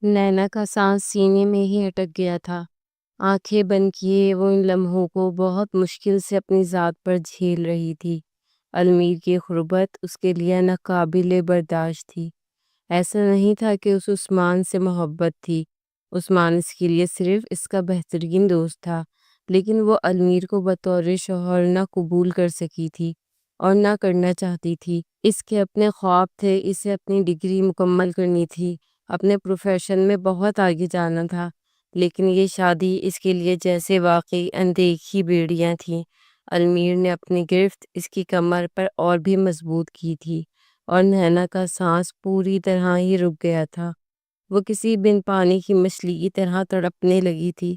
نینا کا سانس سینے میں ہی اٹک گیا تھا۔ آنکھیں بند کیے وہ ان لمحوں کو بہت مشکل سے اپنی ذات پر جھیل رہی تھی۔ المیر کی غربت اس کے لیے ناقابل برداشت تھی۔ ایسا نہیں تھا کہ اس عثمان سے محبت تھی۔ عثمان اس کے لیے صرف اس کا بہترین دوست تھا، لیکن وہ المیر کو بطور شوہر نہ قبول کر سکی تھی اور نہ کرنا چاہتی تھی۔ اس کے اپنے خواب تھے، اسے اپنی ڈگری مکمل کرنی تھی، اپنے پروفیشن میں بہت آگے جانا تھا، لیکن یہ شادی اس کے لیے جیسے واقعی اندیکھی بیڑیاں تھیں۔ المیر نے اپنی گرفت اس کی کمر پر اور بھی مضبوط کی تھی، اور نینا کا سانس پوری طرح ہی رک گیا تھا۔ وہ کسی بن پانی کی مچھلی کی طرح تڑپنے لگی تھی۔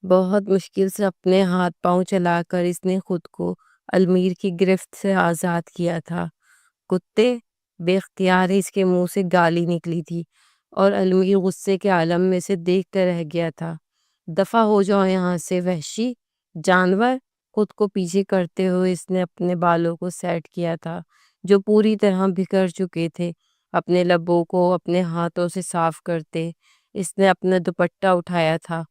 بہت مشکل سے اپنے ہاتھ پاؤں چلا کر اس نے خود کو المیر کی گرفت سے آزاد کیا تھا۔ کتے! بے اختیار اس کے منہ سے گالی نکلی تھی، اور المیر غصے کے عالم میں سے دیکھ کر رہ گیا تھا۔ دفع ہو جاؤ یہاں سے وحشی جانور! خود کو پیچھے کرتے ہوئے اس نے اپنے بالوں کو سیٹ کیا تھا جو پوری طرح بکھر چکے تھے۔ اپنے لبوں کو اپنے ہاتھوں سے صاف کرتے اس نے اپنا دوپٹہ اٹھایا تھا۔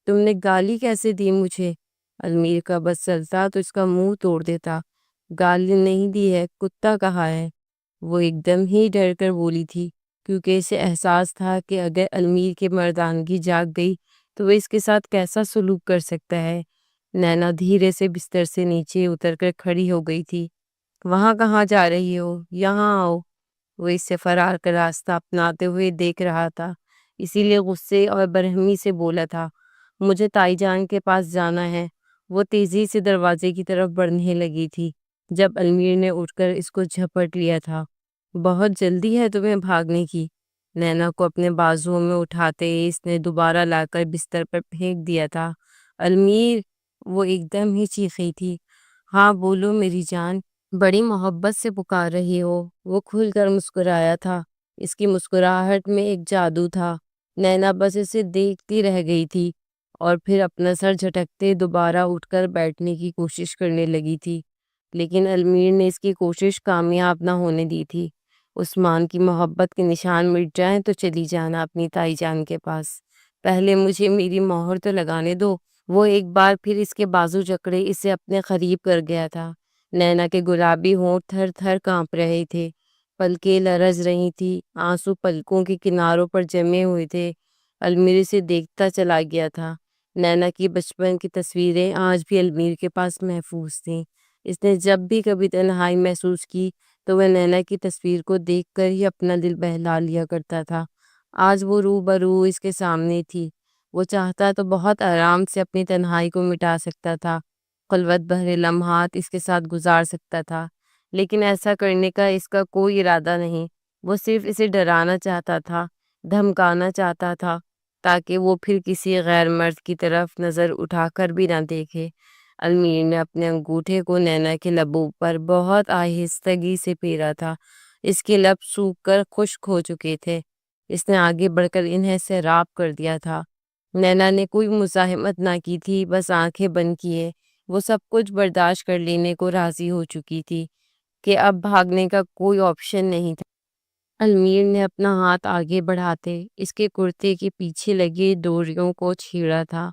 تم نے گالی کیسے دی مجھے؟ المیر کا بس چلتا تو اس کا منہ توڑ دیتا۔ گالی نہیں دی ہے، کتا کہا ہے۔ وہ ایک دم ہی ڈر کر بولی تھی، کیونکہ اسے احساس تھا کہ اگر المیر کی مردانگی جاگ گئی تو وہ اس کے ساتھ کیسا سلوک کر سکتا ہے۔ نینا دھیرے سے بستر سے نیچے اتر کر کھڑی ہو گئی تھی۔ وہاں کہاں جا رہی ہو؟ یہاں آؤ۔ وہ اس سے فرار کا راستہ اپناتے ہوئے دیکھ رہا تھا، اسی لیے غصے اور برہمی سے بولا تھا، مجھے تائی جان کے پاس جانا ہے۔ وہ تیزی سے دروازے کی طرف بڑھنے لگی تھی جب المیر نے اٹھ کر اس کو جھپٹ لیا تھا۔ بہت جلدی ہے تمہیں بھاگنے کی؟ نینا کو اپنے بازوؤں میں اٹھاتے اس نے دوبارہ لا کر بستر پر پھینک دیا تھا۔ المیر! وہ ایک دم ہی چیخی تھی۔ ہاں بولو میری جان، بڑی محبت سے پکار رہی ہو۔ وہ کھل کر مسکرایا تھا، اس کی مسکراہٹ میں ایک جادو تھا۔ نینا بس اسے دیکھتی رہ گئی تھی، اور پھر اپنا سر جھٹکتے دوبارہ اٹھ کر بیٹھنے کی کوشش کرنے لگی تھی، لیکن المیر نے اس کی کوشش کامیاب نہ ہونے دی تھی۔ عثمان کی محبت کے نشان مٹ جائیں تو چلی جانا اپنی تائی جان کے پاس، پہلے مجھے میری مہر تو لگانے دو۔ وہ ایک بار پھر اس کے بازو جکڑے اسے اپنے قریب کر گیا تھا۔ نینا کے گلابی ہونٹ تھر تھر کانپ رہے تھے، پلکیں لرز رہی تھی، آنسو پلکوں کے کناروں پر جمے ہوئے تھے۔ المیر سے دیکھتا چلا گیا تھا۔ نینا کی بچپن کی تصویریں آج بھی المیر کے پاس محفوظ تھیں۔ اس نے جب بھی کبھی تنہائی محسوس کی تو وہ نینا کی تصویر کو دیکھ کر ہی اپنا دل بہلا لیا کرتا تھا۔ آج وہ روبرو اس کے سامنے تھی۔ وہ چاہتا تو بہت آرام سے اپنی تنہائی کو مٹا سکتا تھا، خلوت بھرے لمحات اس کے ساتھ گزار سکتا تھا، لیکن ایسا کرنے کا اس کا کوئی ارادہ نہیں۔ وہ صرف اسے ڈرانا چاہتا تھا، دھمکانا چاہتا تھا، تاکہ وہ پھر کسی غیر مرد کی طرف نظر اٹھا کر بھی نہ دیکھے۔ المیر نے اپنے انگوٹھے کو نینا کے لبوں پر بہت آہستگی سے پھیرا تھا۔ اس کے لب سوکھ کر خشک ہو چکے تھے۔ اس نے آگے بڑھ کر انہیں سیراب کر دیا تھا۔ نینا نے کوئی مزاحمت نہ کی تھی، بس آنکھیں بند کیے وہ سب کچھ برداشت کر لینے کو راضی ہو چکی تھی کہ اب بھاگنے کا کوئی آپشن نہیں تھا۔ المیر نے اپنا ہاتھ آگے بڑھاتے اس کے کرتے کے پیچھے لگے ڈوریوں کو چھیڑا تھا۔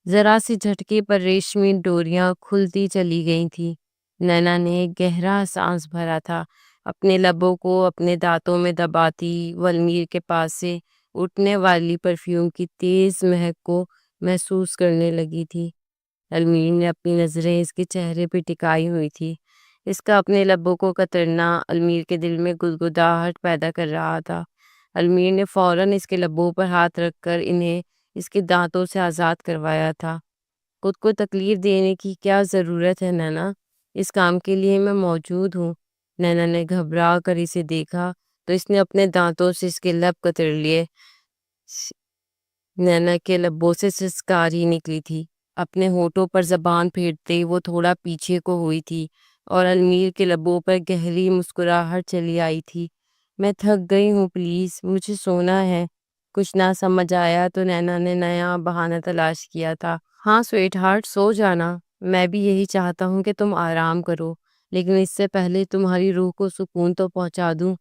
ذرا سی جھٹکے پر ریشمی ڈوریاں کھلتی چلی گئی تھی۔ نینا نے ایک گہرا سانس بھرا تھا، اپنے لبوں کو اپنے دانتوں میں دباتی وہ المیر کے پاس سے اٹھنے والی پرفیوم کی تیز مہک کو محسوس کرنے لگی تھی۔ المیر نے اپنی نظریں اس کے چہرے پہ ٹکائی ہوئی تھی۔ اس کا اپنے لبوں کو کترنا المیر کے دل میں گدگداہٹ پیدا کر رہا تھا۔ المیر نے فوراً اس کے لبوں پر ہاتھ رکھ کر انہیں اس کے دانتوں سے آزاد کروایا تھا۔ خود کو تکلیف دینے کی کیا ضرورت ہے نینا؟ اس کام کے لیے میں موجود ہوں۔ نینا نے گھبرا کر اسے دیکھا تو اس نے اپنے دانتوں سے اس کے لب کتر لیے۔ نینا کے لبوں سے سسکاری نکلی تھی۔ اپنے ہونٹوں پر زبان پھیرتے وہ تھوڑا پیچھے کو ہوئی تھی، اور المیر کے لبوں پر گہری مسکراہٹ چلی آئی تھی۔ میں تھک گئی ہوں، پلیز مجھے سونا ہے۔ کچھ نہ سمجھ آیا تو نینا نے نیا بہانہ تلاش کیا تھا۔ ہاں سویٹ ہارٹ، سو جانا۔ میں بھی یہی چاہتا ہوں کہ تم آرام کرو، لیکن اس سے پہلے تمہاری روح کو سکون تو پہنچا دوں۔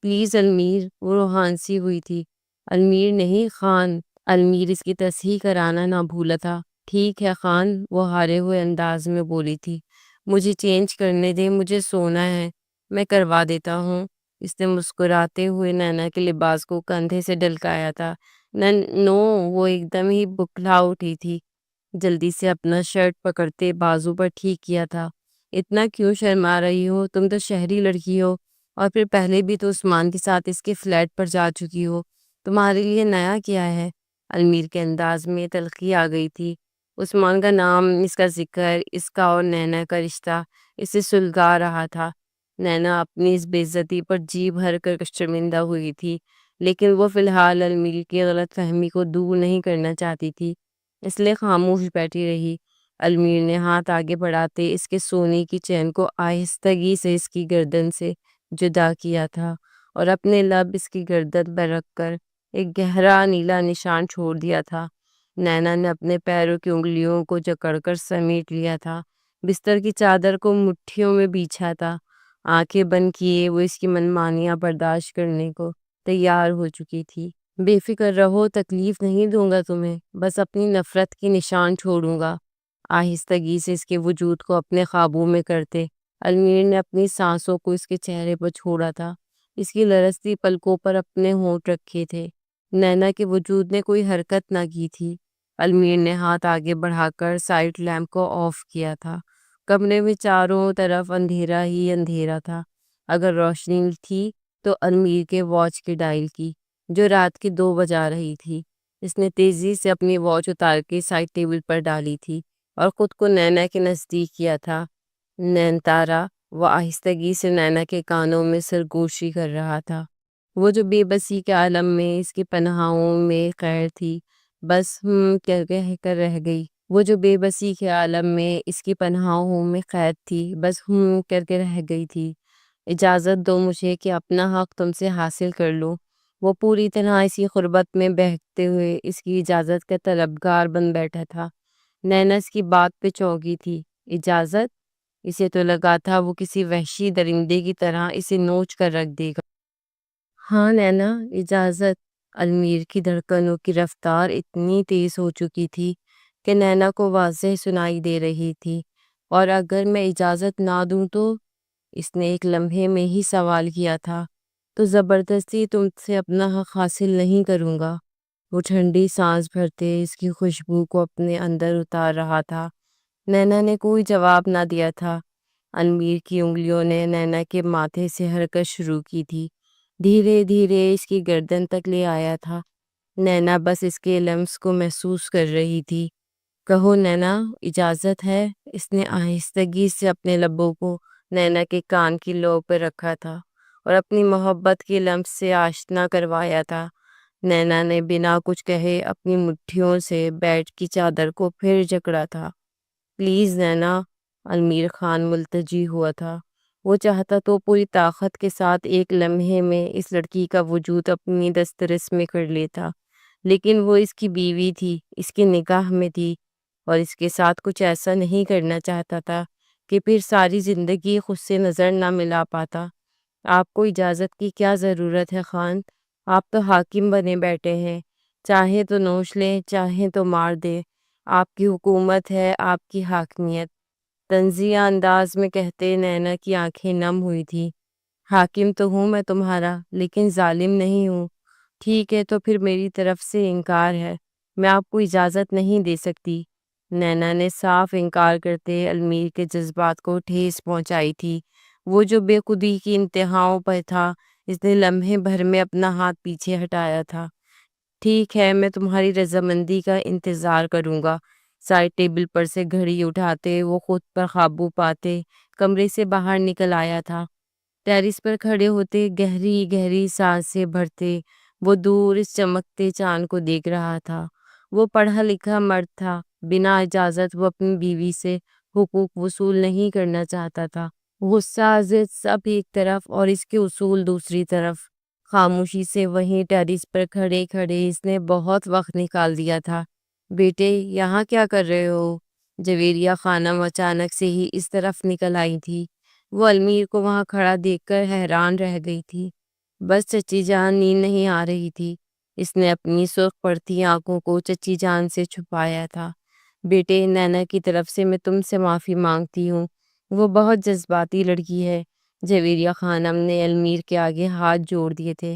پلیز المیر، وہ روحانسی ہوئی تھی۔ المیر نہیں خان، المیر اس کی تصحیح کرانا نہ بھولا تھا۔ ٹھیک ہے خان، وہ ہارے ہوئے انداز میں بولی تھی۔ مجھے چینج کرنے دیں، مجھے سونا ہے، میں کروا دیتا ہوں۔ اس نے مسکراتے ہوئے نینا کے لباس کو کندھے سے ڈلکایا تھا۔ نو، وہ ایک دم ہی بکھلا اٹھی تھی۔ جلدی سے اپنا شرٹ پکڑتے بازو پر ٹھیک کیا تھا۔ اتنا کیوں شرما رہی ہو؟ تم تو شہری لڑکی ہو، اور پھر پہلے بھی تو عثمان کے ساتھ اس کے فلیٹ پر جا چکی ہو۔ تمہارے لیے نیا کیا ہے؟ المیر کے انداز میں تلخی آ گئی تھی۔ عثمان کا نام، اس کا ذکر، اس کا اور نینا کا رشتہ اسے سلگا رہا تھا۔ نینا اپنی اس بے عزتی پر جی بھر کر شرمندہ ہوئی تھی، لیکن وہ فی الحال المیر کی غلط فہمی کو دور نہیں کرنا چاہتی تھی، اس لیے خاموش بیٹھی رہی۔ المیر نے ہاتھ آگے بڑھاتے اس کے سونے کی چین کو آہستگی سے اس کی گردن سے جدا کیا تھا، اور اپنے لب اس کی گردن پر رکھ کر ایک گہرا نیلا نشان چھوڑ دیا تھا۔ نینا نے اپنے پیروں کی انگلیوں کو جکڑ کر سمیٹ لیا تھا، بستر کی چادر کو مٹھیوں میں بیچھا تھا۔ آنکھیں بند کیے وہ اس کی منمانیاں برداشت کرنے کو تیار ہو چکی تھی۔ بے فکر رہو، تکلیف نہیں دوں گا تمہیں، بس اپنی نفرت کی نشان چھوڑوں گا۔ آہستگی سے اس کے وجود کو اپنے قابو میں کرتے المیر نے اپنی سانسوں کو اس کے چہرے پر چھوڑا تھا، اس کی لرزتی پلکوں پر اپنے ہونٹ رکھے تھے۔ نینا کے وجود نے کوئی حرکت نہ کی تھی۔ المیر نے ہاتھ آگے بڑھا کر سائڈ لیمپ کو آف کیا تھا۔ کمرے میں چاروں طرف اندھیرا ہی اندھیرا تھا۔ اگر روشنی تھی تو المیر کے واچ کی ڈائل کی، جو رات کی 2 بجا رہی تھی۔ اس نے تیزی سے اپنی واچ اتار کے سائڈ ٹیبل پر ڈالی تھی اور خود کو نینا کے نزدیک کیا تھا۔ نین تارا، وہ آہستگی سے نینا کے کانوں میں سرگوشی کر رہا تھا۔ وہ جو بے بسی کے عالم میں اس کی پناہوں میں خیر تھی، بس کہہ کر رہ گئی۔ وہ جو بے بسی کے عالم میں اس کی پناہوں میں قید تھی، بس کر کے رہ گئی تھی۔ اجازت دو مجھے کہ اپنا حق تم سے حاصل کر لوں۔ وہ پوری طرح اسی غربت میں بہکتے ہوئے اس کی اجازت کا طلبگار بن بیٹھا تھا۔ نینا اس کی بات پہ چونکی تھی۔ اجازت؟ اسے تو لگا تھا وہ کسی وحشی درندے کی طرح اسے نوچ کر رکھ دے گا۔ ہاں نینا، اجازت۔ المیر کی دھڑکنوں کی رفتار اتنی تیز ہو چکی تھی کہ نینا کو واضح سنائی دے رہی تھی۔ اور اگر میں اجازت نہ دوں تو؟ اس نے ایک لمحے میں ہی سوال کیا تھا۔ تو زبردستی تم سے اپنا حق حاصل نہیں کروں گا۔ وہ ٹھنڈی سانس بھرتے اس کی خوشبو کو اپنے اندر اتار رہا تھا۔ نینا نے کوئی جواب نہ دیا تھا۔ المیر کی انگلیوں نے نینا کے ماتھے سے حرکت شروع کی تھی، دھیرے دھیرے اس کی گردن تک لے آیا تھا۔ نینا بس اس کے لمس کو محسوس کر رہی تھی۔ کہو نینا، اجازت ہے؟ اس نے آہستگی سے اپنے لبوں کو نینا کے کان کی لو پہ رکھا تھا اور اپنی محبت کے لمس سے آشنا کروایا تھا۔ نینا نے بنا کچھ کہے اپنی مٹھیوں سے بیڈ کی چادر کو پھر جکڑا تھا۔ پلیز نینا، المیر خان ملتجی ہوا تھا۔ وہ چاہتا تو پوری طاقت کے ساتھ ایک لمحے میں اس لڑکی کا وجود اپنی دسترس میں کر لیتا، لیکن وہ اس کی بیوی تھی، اس کی نگاہ میں تھی، اور اس کے ساتھ کچھ ایسا نہیں کرنا چاہتا تھا کہ پھر ساری زندگی خود سے نظر نہ ملا پاتا۔ آپ کو اجازت کی کیا ضرورت ہے خان؟ آپ تو حاکم بنے بیٹھے ہیں، چاہے تو نوش لیں، چاہے تو مار دیں۔ آپ کی حکومت ہے، آپ کی حاکمیت۔ طنزیہ انداز میں کہتے نینا کی آنکھیں نم ہوئی تھی۔ حاکم تو ہوں میں تمہارا، لیکن ظالم نہیں ہوں۔ ٹھیک ہے، تو پھر میری طرف سے انکار ہے، میں آپ کو اجازت نہیں دے سکتی۔ نینا نے صاف انکار کرتے المیر کے جذبات کو ٹھیس پہنچائی تھی۔ وہ جو بے خودی کی انتہاؤں پر تھا، اس نے لمحے بھر میں اپنا ہاتھ پیچھے ہٹایا تھا۔ ٹھیک ہے، میں تمہاری رضامندی کا انتظار کروں گا۔ سائڈ ٹیبل پر سے گھڑی اٹھاتے وہ خود پر قابو پاتے کمرے سے باہر نکل آیا تھا۔ ٹیرس پر کھڑے ہوتے گہری گہری سانسیں بھرتے وہ دور اس چمکتے چاند کو دیکھ رہا تھا۔ وہ پڑھا لکھا مرد تھا، بنا اجازت وہ اپنی بیوی سے حقوق وصول نہیں کرنا چاہتا تھا۔ غصہ ضد سب ایک طرف اور اس کے اصول دوسری طرف۔ خاموشی سے وہیں ٹیرس پر کھڑے کھڑے اس نے بہت وقت نکال دیا تھا۔ بیٹے، یہاں کیا کر رہے ہو؟ جویریہ خانم اچانک سے ہی اس طرف نکل آئی تھی۔ وہ المیر کو وہاں کھڑا دیکھ کر حیران رہ گئی تھی۔ بس چچی جان، نیند نہیں آ رہی تھی۔ اس نے اپنی سرخ پڑتی آنکھوں کو چچی جان سے چھپایا تھا۔ بیٹے، نینا کی طرف سے میں تم سے معافی مانگتی ہوں، وہ بہت جذباتی لڑکی ہے۔ جویریہ خانم نے المیر کے آگے ہاتھ جوڑ دیے تھے۔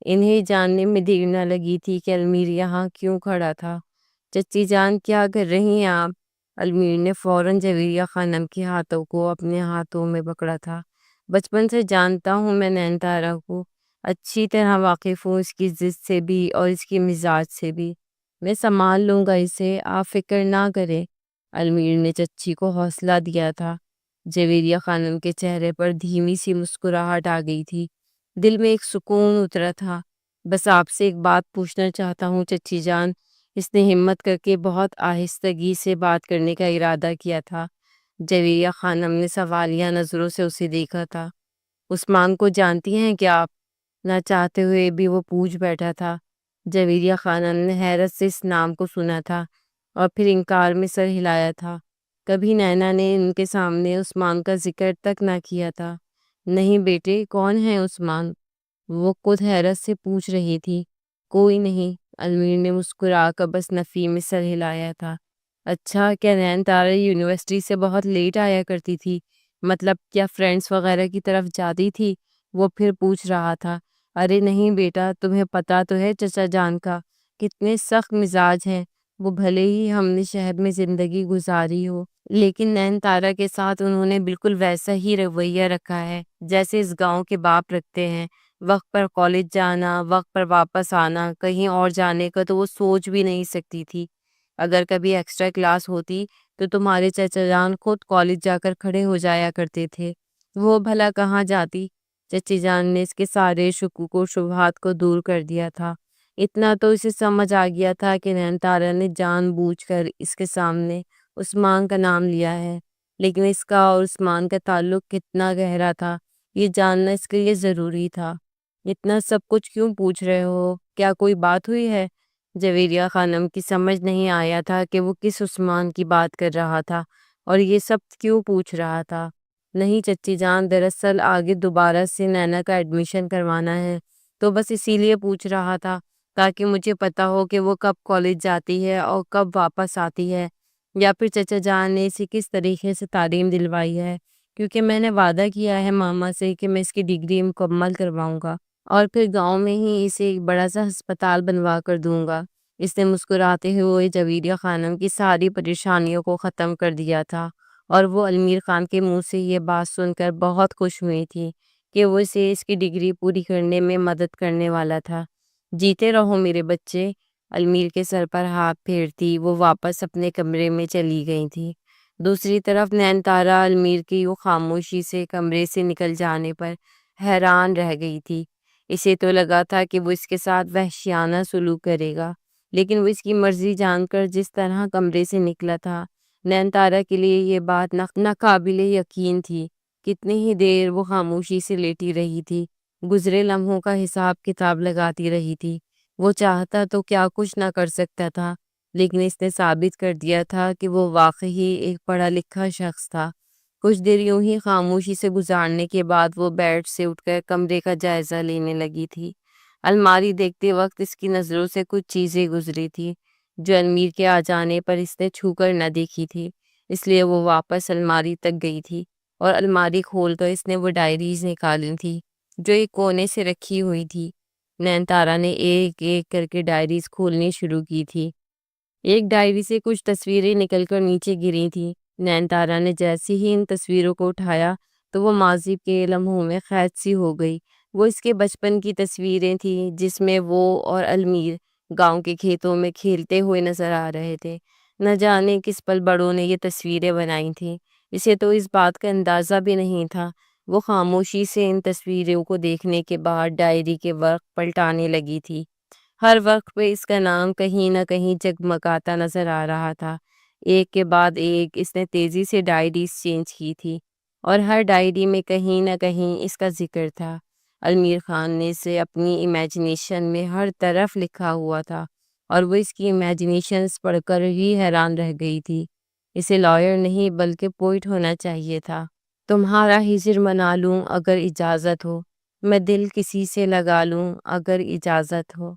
انہیں جاننے میں دیر نہ لگی تھی کہ المیر یہاں کیوں کھڑا تھا۔ چچی جان، کیا کر رہی ہیں آپ؟ المیر نے فوراً جویریہ خانم کے ہاتھوں کو اپنے ہاتھوں میں پکڑا تھا۔ بچپن سے جانتا ہوں میں نین تارا کو، اچھی طرح واقف ہوں اس کی ضد سے بھی اور اس کی مزاج سے بھی۔ میں سنبھال لوں گا اسے، آپ فکر نہ کریں۔ المیر نے چچی کو حوصلہ دیا تھا۔ جویریہ خانم کے چہرے پر دھیمی سی مسکراہٹ آ گئی تھی، دل میں ایک سکون اترا تھا۔ بس آپ سے ایک بات پوچھنا چاہتا ہوں چچی جان۔ اس نے ہمت کر کے بہت آہستگی سے بات کرنے کا ارادہ کیا تھا۔ جویریہ خانم نے سوالیہ نظروں سے اسے دیکھا تھا۔ عثمان کو جانتی ہیں کیا آپ؟ نہ چاہتے ہوئے بھی وہ پوچھ بیٹھا تھا۔ جویریہ خانم نے حیرت سے اس نام کو سنا تھا اور پھر انکار میں سر ہلایا تھا۔ کبھی نینا نے ان کے سامنے عثمان کا ذکر تک نہ کیا تھا۔ نہیں بیٹے، کون ہے عثمان؟ وہ خود حیرت سے پوچھ رہی تھی۔ کوئی نہیں، المیر نے مسکرا کر بس نفی میں سر ہلایا تھا۔ اچھا، کیا نین تارا یونیورسٹی سے بہت لیٹ آیا کرتی تھی؟ مطلب کیا فرینڈس وغیرہ کی طرف جاتی تھی؟ وہ پھر پوچھ رہا تھا۔ ارے نہیں بیٹا، تمہیں پتا تو ہے چچا جان کا کتنے سخت مزاج ہیں۔ وہ بھلے ہی ہم نے شہر میں زندگی گزاری ہو، لیکن نین تارا کے ساتھ انہوں نے بالکل ویسا ہی رویہ رکھا ہے جیسے اس گاؤں کے باپ رکھتے ہیں۔ وقت پر کالج جانا، وقت پر واپس آنا، کہیں اور جانے کا تو وہ سوچ بھی نہیں سکتی تھی۔ اگر کبھی ایکسٹرا کلاس ہوتی تو تمہارے چچا جان خود کالج جا کر کھڑے ہو جایا کرتے تھے۔ وہ بھلا کہاں جاتی؟ چچی جان نے اس کے سارے شکوک و شبہات کو دور کر دیا تھا۔ اتنا تو اسے سمجھ آ گیا تھا کہ نین تارا نے جان بوجھ کر اس کے سامنے عثمان کا نام لیا ہے، لیکن اس کا اور عثمان کا تعلق کتنا گہرا تھا یہ جاننا اس کے لیے ضروری تھا۔ اتنا سب کچھ کیوں پوچھ رہے ہو؟ کیا کوئی بات ہوئی ہے؟ جویریہ خانم کی سمجھ نہیں آیا تھا کہ وہ کس عثمان کی بات کر رہا تھا اور یہ سب کیوں پوچھ رہا تھا۔ نہیں چچی جان، دراصل آگے دوبارہ سے نینا کا ایڈمیشن کروانا ہے، تو بس اسی لیے پوچھ رہا تھا تاکہ مجھے پتا ہو کہ وہ کب کالج جاتی ہے اور کب واپس آتی ہے، یا پھر چچا جان نے اسے کس طریقے سے تعلیم دلوائی ہے، کیونکہ میں نے وعدہ کیا ہے ماما سے کہ میں اس کی ڈگری مکمل کرواؤں گا اور پھر گاؤں میں ہی اسے ایک بڑا سا ہسپتال بنوا کر دوں گا۔ اس نے مسکراتے ہوئے جویریہ خانم کی ساری پریشانیوں کو ختم کر دیا تھا، اور وہ المیر خان کے منہ سے یہ بات سن کر بہت خوش ہوئی تھی کہ وہ اسے اس کی ڈگری پوری کرنے میں مدد کرنے والا تھا۔ جیتے رہو میرے بچے۔ المیر کے سر پر ہاتھ پھیرتی وہ واپس اپنے کمرے میں چلی گئی تھی۔ دوسری طرف نین تارا المیر کی وہ خاموشی سے کمرے سے نکل جانے پر حیران رہ گئی تھی۔ اسے تو لگا تھا کہ وہ اس کے ساتھ وحشیانہ سلوک کرے گا، لیکن وہ اس کی مرضی جان کر جس طرح کمرے سے نکلا تھا، نین تارا کے لیے یہ بات ناقابل یقین تھی۔ کتنی ہی دیر وہ خاموشی سے لیٹی رہی تھی، گزرے لمحوں کا حساب کتاب لگاتی رہی تھی۔ وہ چاہتا تو کیا کچھ نہ کر سکتا تھا، لیکن اس نے ثابت کر دیا تھا کہ وہ واقعی ایک پڑھا لکھا شخص تھا۔ کچھ دیر یوں ہی خاموشی سے گزارنے کے بعد وہ بیڈ سے اٹھ کر کمرے کا جائزہ لینے لگی تھی۔ الماری دیکھتے وقت اس کی نظروں سے کچھ چیزیں گزری تھی جو المیر کے آ جانے پر اس نے چھو کر نہ دیکھی تھی، اس لیے وہ واپس الماری تک گئی تھی اور الماری کھول کر اس نے وہ ڈائریز نکالی تھی جو ایک کونے سے رکھی ہوئی تھی۔ نین تارا نے ایک ایک کر کے ڈائریز کھولنی شروع کی تھی۔ ایک ڈائری سے کچھ تصویریں نکل کر نیچے گری تھیں۔ نین تارا نے جیسے ہی ان تصویروں کو اٹھایا تو وہ ماضی کے لمحوں میں قید سی ہو گئی۔ وہ اس کے بچپن کی تصویریں تھیں جس میں وہ اور المیر گاؤں کے کھیتوں میں کھیلتے ہوئے نظر آ رہے تھے۔ نہ جانے کس پل بڑوں نے یہ تصویریں بنائی تھیں، اسے تو اس بات کا اندازہ بھی نہیں تھا۔ وہ خاموشی سے ان تصویروں کو دیکھنے کے بعد ڈائری کے ورق پلٹانے لگی تھی۔ ہر وقت پہ اس کا نام کہیں نہ کہیں جگمگاتا نظر آ رہا تھا۔ ایک کے بعد ایک اس نے تیزی سے ڈائریز چینج کی تھی اور ہر ڈائری میں کہیں نہ کہیں اس کا ذکر تھا۔ المیر خان نے اسے اپنی امیجنیشن میں ہر طرف لکھا ہوا تھا اور وہ اس کی امیجنیشنز پڑھ کر ہی حیران رہ گئی تھی۔ اسے لائر نہیں بلکہ پوئٹ ہونا چاہیے تھا۔ تمہارا ہجر منا لوں اگر اجازت ہو، میں دل کسی سے لگا لوں اگر اجازت ہو۔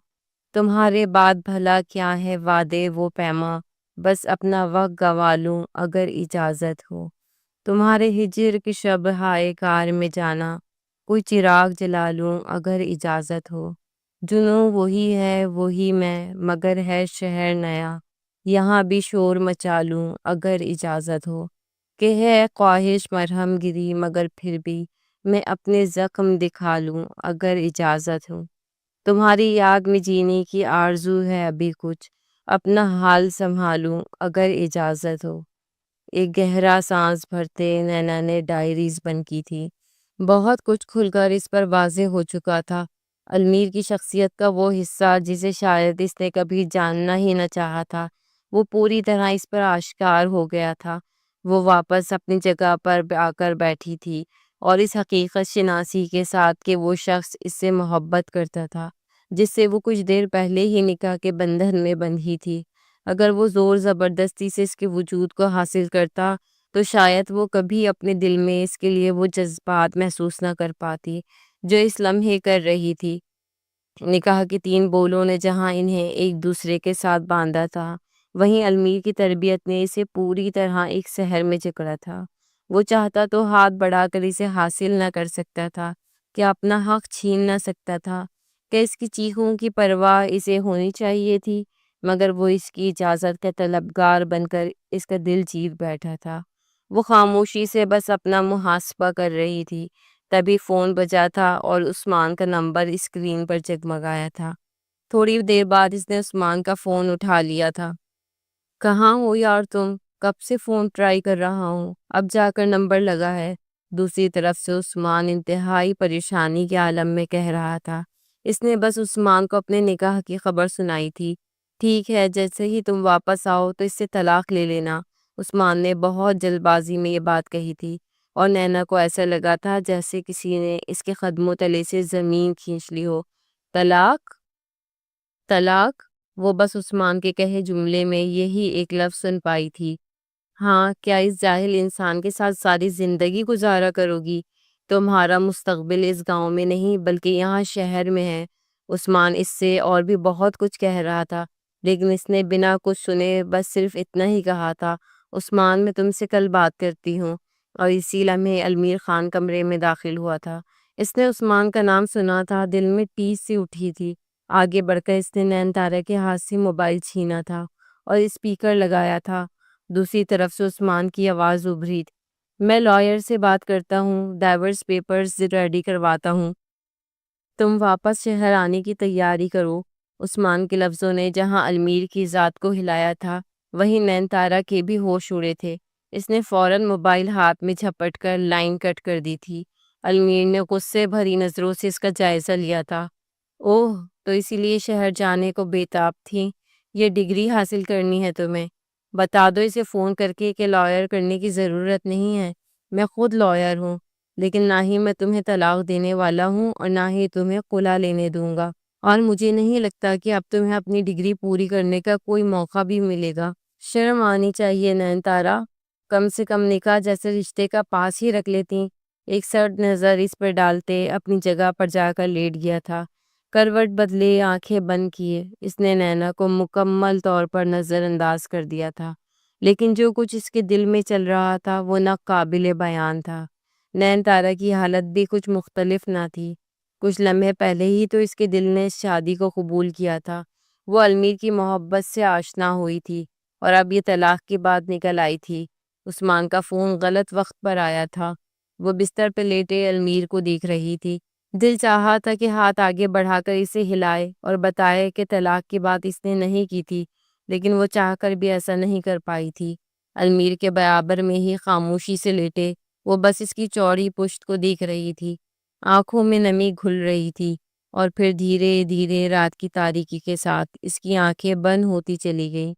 تمہارے بعد بھلا کیا ہے وعدے وہ پیما، بس اپنا وقت گوا لوں اگر اجازت ہو۔ تمہارے ہجر کی شب ہائے کار میں جانا، کوئی چراغ جلا لوں اگر اجازت ہو۔ جنوں وہی ہے وہی میں، مگر ہے شہر نیا، یہاں بھی شور مچا لوں اگر اجازت ہو۔ کہ ہے خواہش مرہم گری مگر پھر بھی میں اپنے زخم دکھا لوں اگر اجازت ہو۔ تمہاری یاد میں جینے کی آرزو ہے ابھی کچھ، اپنا حال سنبھالوں اگر اجازت ہو۔ ایک گہرا سانس بھرتے نینا نے ڈائریز بند کی تھی۔ بہت کچھ کھل کر اس پر واضح ہو چکا تھا۔ المیر کی شخصیت کا وہ حصہ جسے شاید اس نے کبھی جاننا ہی نہ چاہا تھا، وہ پوری طرح اس پر آشکار ہو گیا تھا۔ وہ واپس اپنی جگہ پر آ کر بیٹھی تھی، اور اس حقیقت شناسی کے ساتھ کہ وہ شخص اس سے محبت کرتا تھا جس سے وہ کچھ دیر پہلے ہی نکاح کے بندھن میں بندھی تھی۔ اگر وہ زور زبردستی سے اس کے وجود کو حاصل کرتا تو شاید وہ کبھی اپنے دل میں اس کے لیے وہ جذبات محسوس نہ کر پاتی جو اس لمحے کر رہی تھی۔ نکاح کے 3 بولوں نے جہاں انہیں ایک دوسرے کے ساتھ باندھا تھا، وہیں المیر کی تربیت نے اسے پوری طرح ایک سحر میں جکڑا تھا۔ وہ چاہتا تو ہاتھ بڑھا کر اسے حاصل نہ کر سکتا تھا، کیا اپنا حق چھین نہ سکتا تھا، کہ اس کی چیخوں کی پرواہ اسے ہونی چاہیے تھی، مگر وہ اس کی اجازت کا طلبگار بن کر اس کا دل جیت بیٹھا تھا۔ وہ خاموشی سے بس اپنا محاسبہ کر رہی تھی، تبھی فون بجا تھا اور عثمان کا نمبر اسکرین پر جگمگایا تھا۔ تھوڑی دیر بعد اس نے عثمان کا فون اٹھا لیا تھا۔ کہاں ہو یار تم؟ کب سے فون ٹرائی کر رہا ہوں، اب جا کر نمبر لگا ہے۔ دوسری طرف سے عثمان انتہائی پریشانی کے عالم میں کہہ رہا تھا۔ اس نے بس عثمان کو اپنے نکاح کی خبر سنائی تھی۔ ٹھیک ہے، جیسے ہی تم واپس آؤ تو اس سے طلاق لے لینا۔ عثمان نے بہت جلد بازی میں یہ بات کہی تھی، اور نینا کو ایسا لگا تھا جیسے کسی نے اس کے قدموں تلے سے زمین کھینچ لی ہو۔ طلاق؟ طلاق؟ وہ بس عثمان کے کہے جملے میں یہی ایک لفظ سن پائی تھی۔ ہاں، کیا اس جاہل انسان کے ساتھ ساری زندگی گزارا کرو گی؟ تمہارا مستقبل اس گاؤں میں نہیں بلکہ یہاں شہر میں ہے۔ عثمان اس سے اور بھی بہت کچھ کہہ رہا تھا، لیکن اس نے بنا کچھ سنے بس صرف اتنا ہی کہا تھا، عثمان میں تم سے کل بات کرتی ہوں۔ اور اسی لمحے المیر خان کمرے میں داخل ہوا تھا۔ اس نے عثمان کا نام سنا تھا، دل میں ٹیس سی اٹھی تھی۔ آگے بڑھ کر اس نے نین تارا کے ہاتھ سے موبائل چھینا تھا اور اسپیکر لگایا تھا۔ دوسری طرف سے عثمان کی آواز ابھری تھی۔ میں لائر سے بات کرتا ہوں، ڈائیورس پیپرز ریڈی کرواتا ہوں، تم واپس شہر آنے کی تیاری کرو۔ عثمان کے لفظوں نے جہاں المیر کی ذات کو ہلایا تھا، وہیں نین تارا کے بھی ہوش اڑے تھے۔ اس نے فوراً موبائل ہاتھ میں جھپٹ کر لائن کٹ کر دی تھی۔ المیر نے غصے بھری نظروں سے اس کا جائزہ لیا تھا۔ اوہ، تو اسی لیے شہر جانے کو بے تاب تھی؟ یہ ڈگری حاصل کرنی ہے تمہیں؟ بتا دو اسے فون کر کے کہ لائر کرنے کی ضرورت نہیں ہے، میں خود لائر ہوں، لیکن نہ ہی میں تمہیں طلاق دینے والا ہوں اور نہ ہی تمہیں خلا لینے دوں گا، اور مجھے نہیں لگتا کہ اب تمہیں اپنی ڈگری پوری کرنے کا کوئی موقع بھی ملے گا۔ شرم آنی چاہیے نین تارا، کم سے کم نکاح جیسے رشتے کا پاس ہی رکھ لیتی۔ ایک سرد نظر اس پر ڈالتے اپنی جگہ پر جا کر لیٹ گیا تھا۔ کروٹ بدلے، آنکھیں بند کیے، اس نے نینا کو مکمل طور پر نظر انداز کر دیا تھا، لیکن جو کچھ اس کے دل میں چل رہا تھا وہ ناقابل بیان تھا۔ نین تارا کی حالت بھی کچھ مختلف نہ تھی۔ کچھ لمحے پہلے ہی تو اس کے دل نے اس شادی کو قبول کیا تھا، وہ المیر کی محبت سے آشنا ہوئی تھی، اور اب یہ طلاق کی بات نکل آئی تھی۔ عثمان کا فون غلط وقت پر آیا تھا۔ وہ بستر پہ لیٹے المیر کو دیکھ رہی تھی۔ دل چاہا تھا کہ ہاتھ آگے بڑھا کر اسے ہلائے اور بتائے کہ طلاق کی بات اس نے نہیں کی تھی، لیکن وہ چاہ کر بھی ایسا نہیں کر پائی تھی۔ المیر کے برابر میں ہی خاموشی سے لیٹے وہ بس اس کی چوڑی پشت کو دیکھ رہی تھی۔ آنکھوں میں نمی گھل رہی تھی، اور پھر دھیرے دھیرے رات کی تاریکی کے ساتھ اس کی آنکھیں بند ہوتی چلی گئیں۔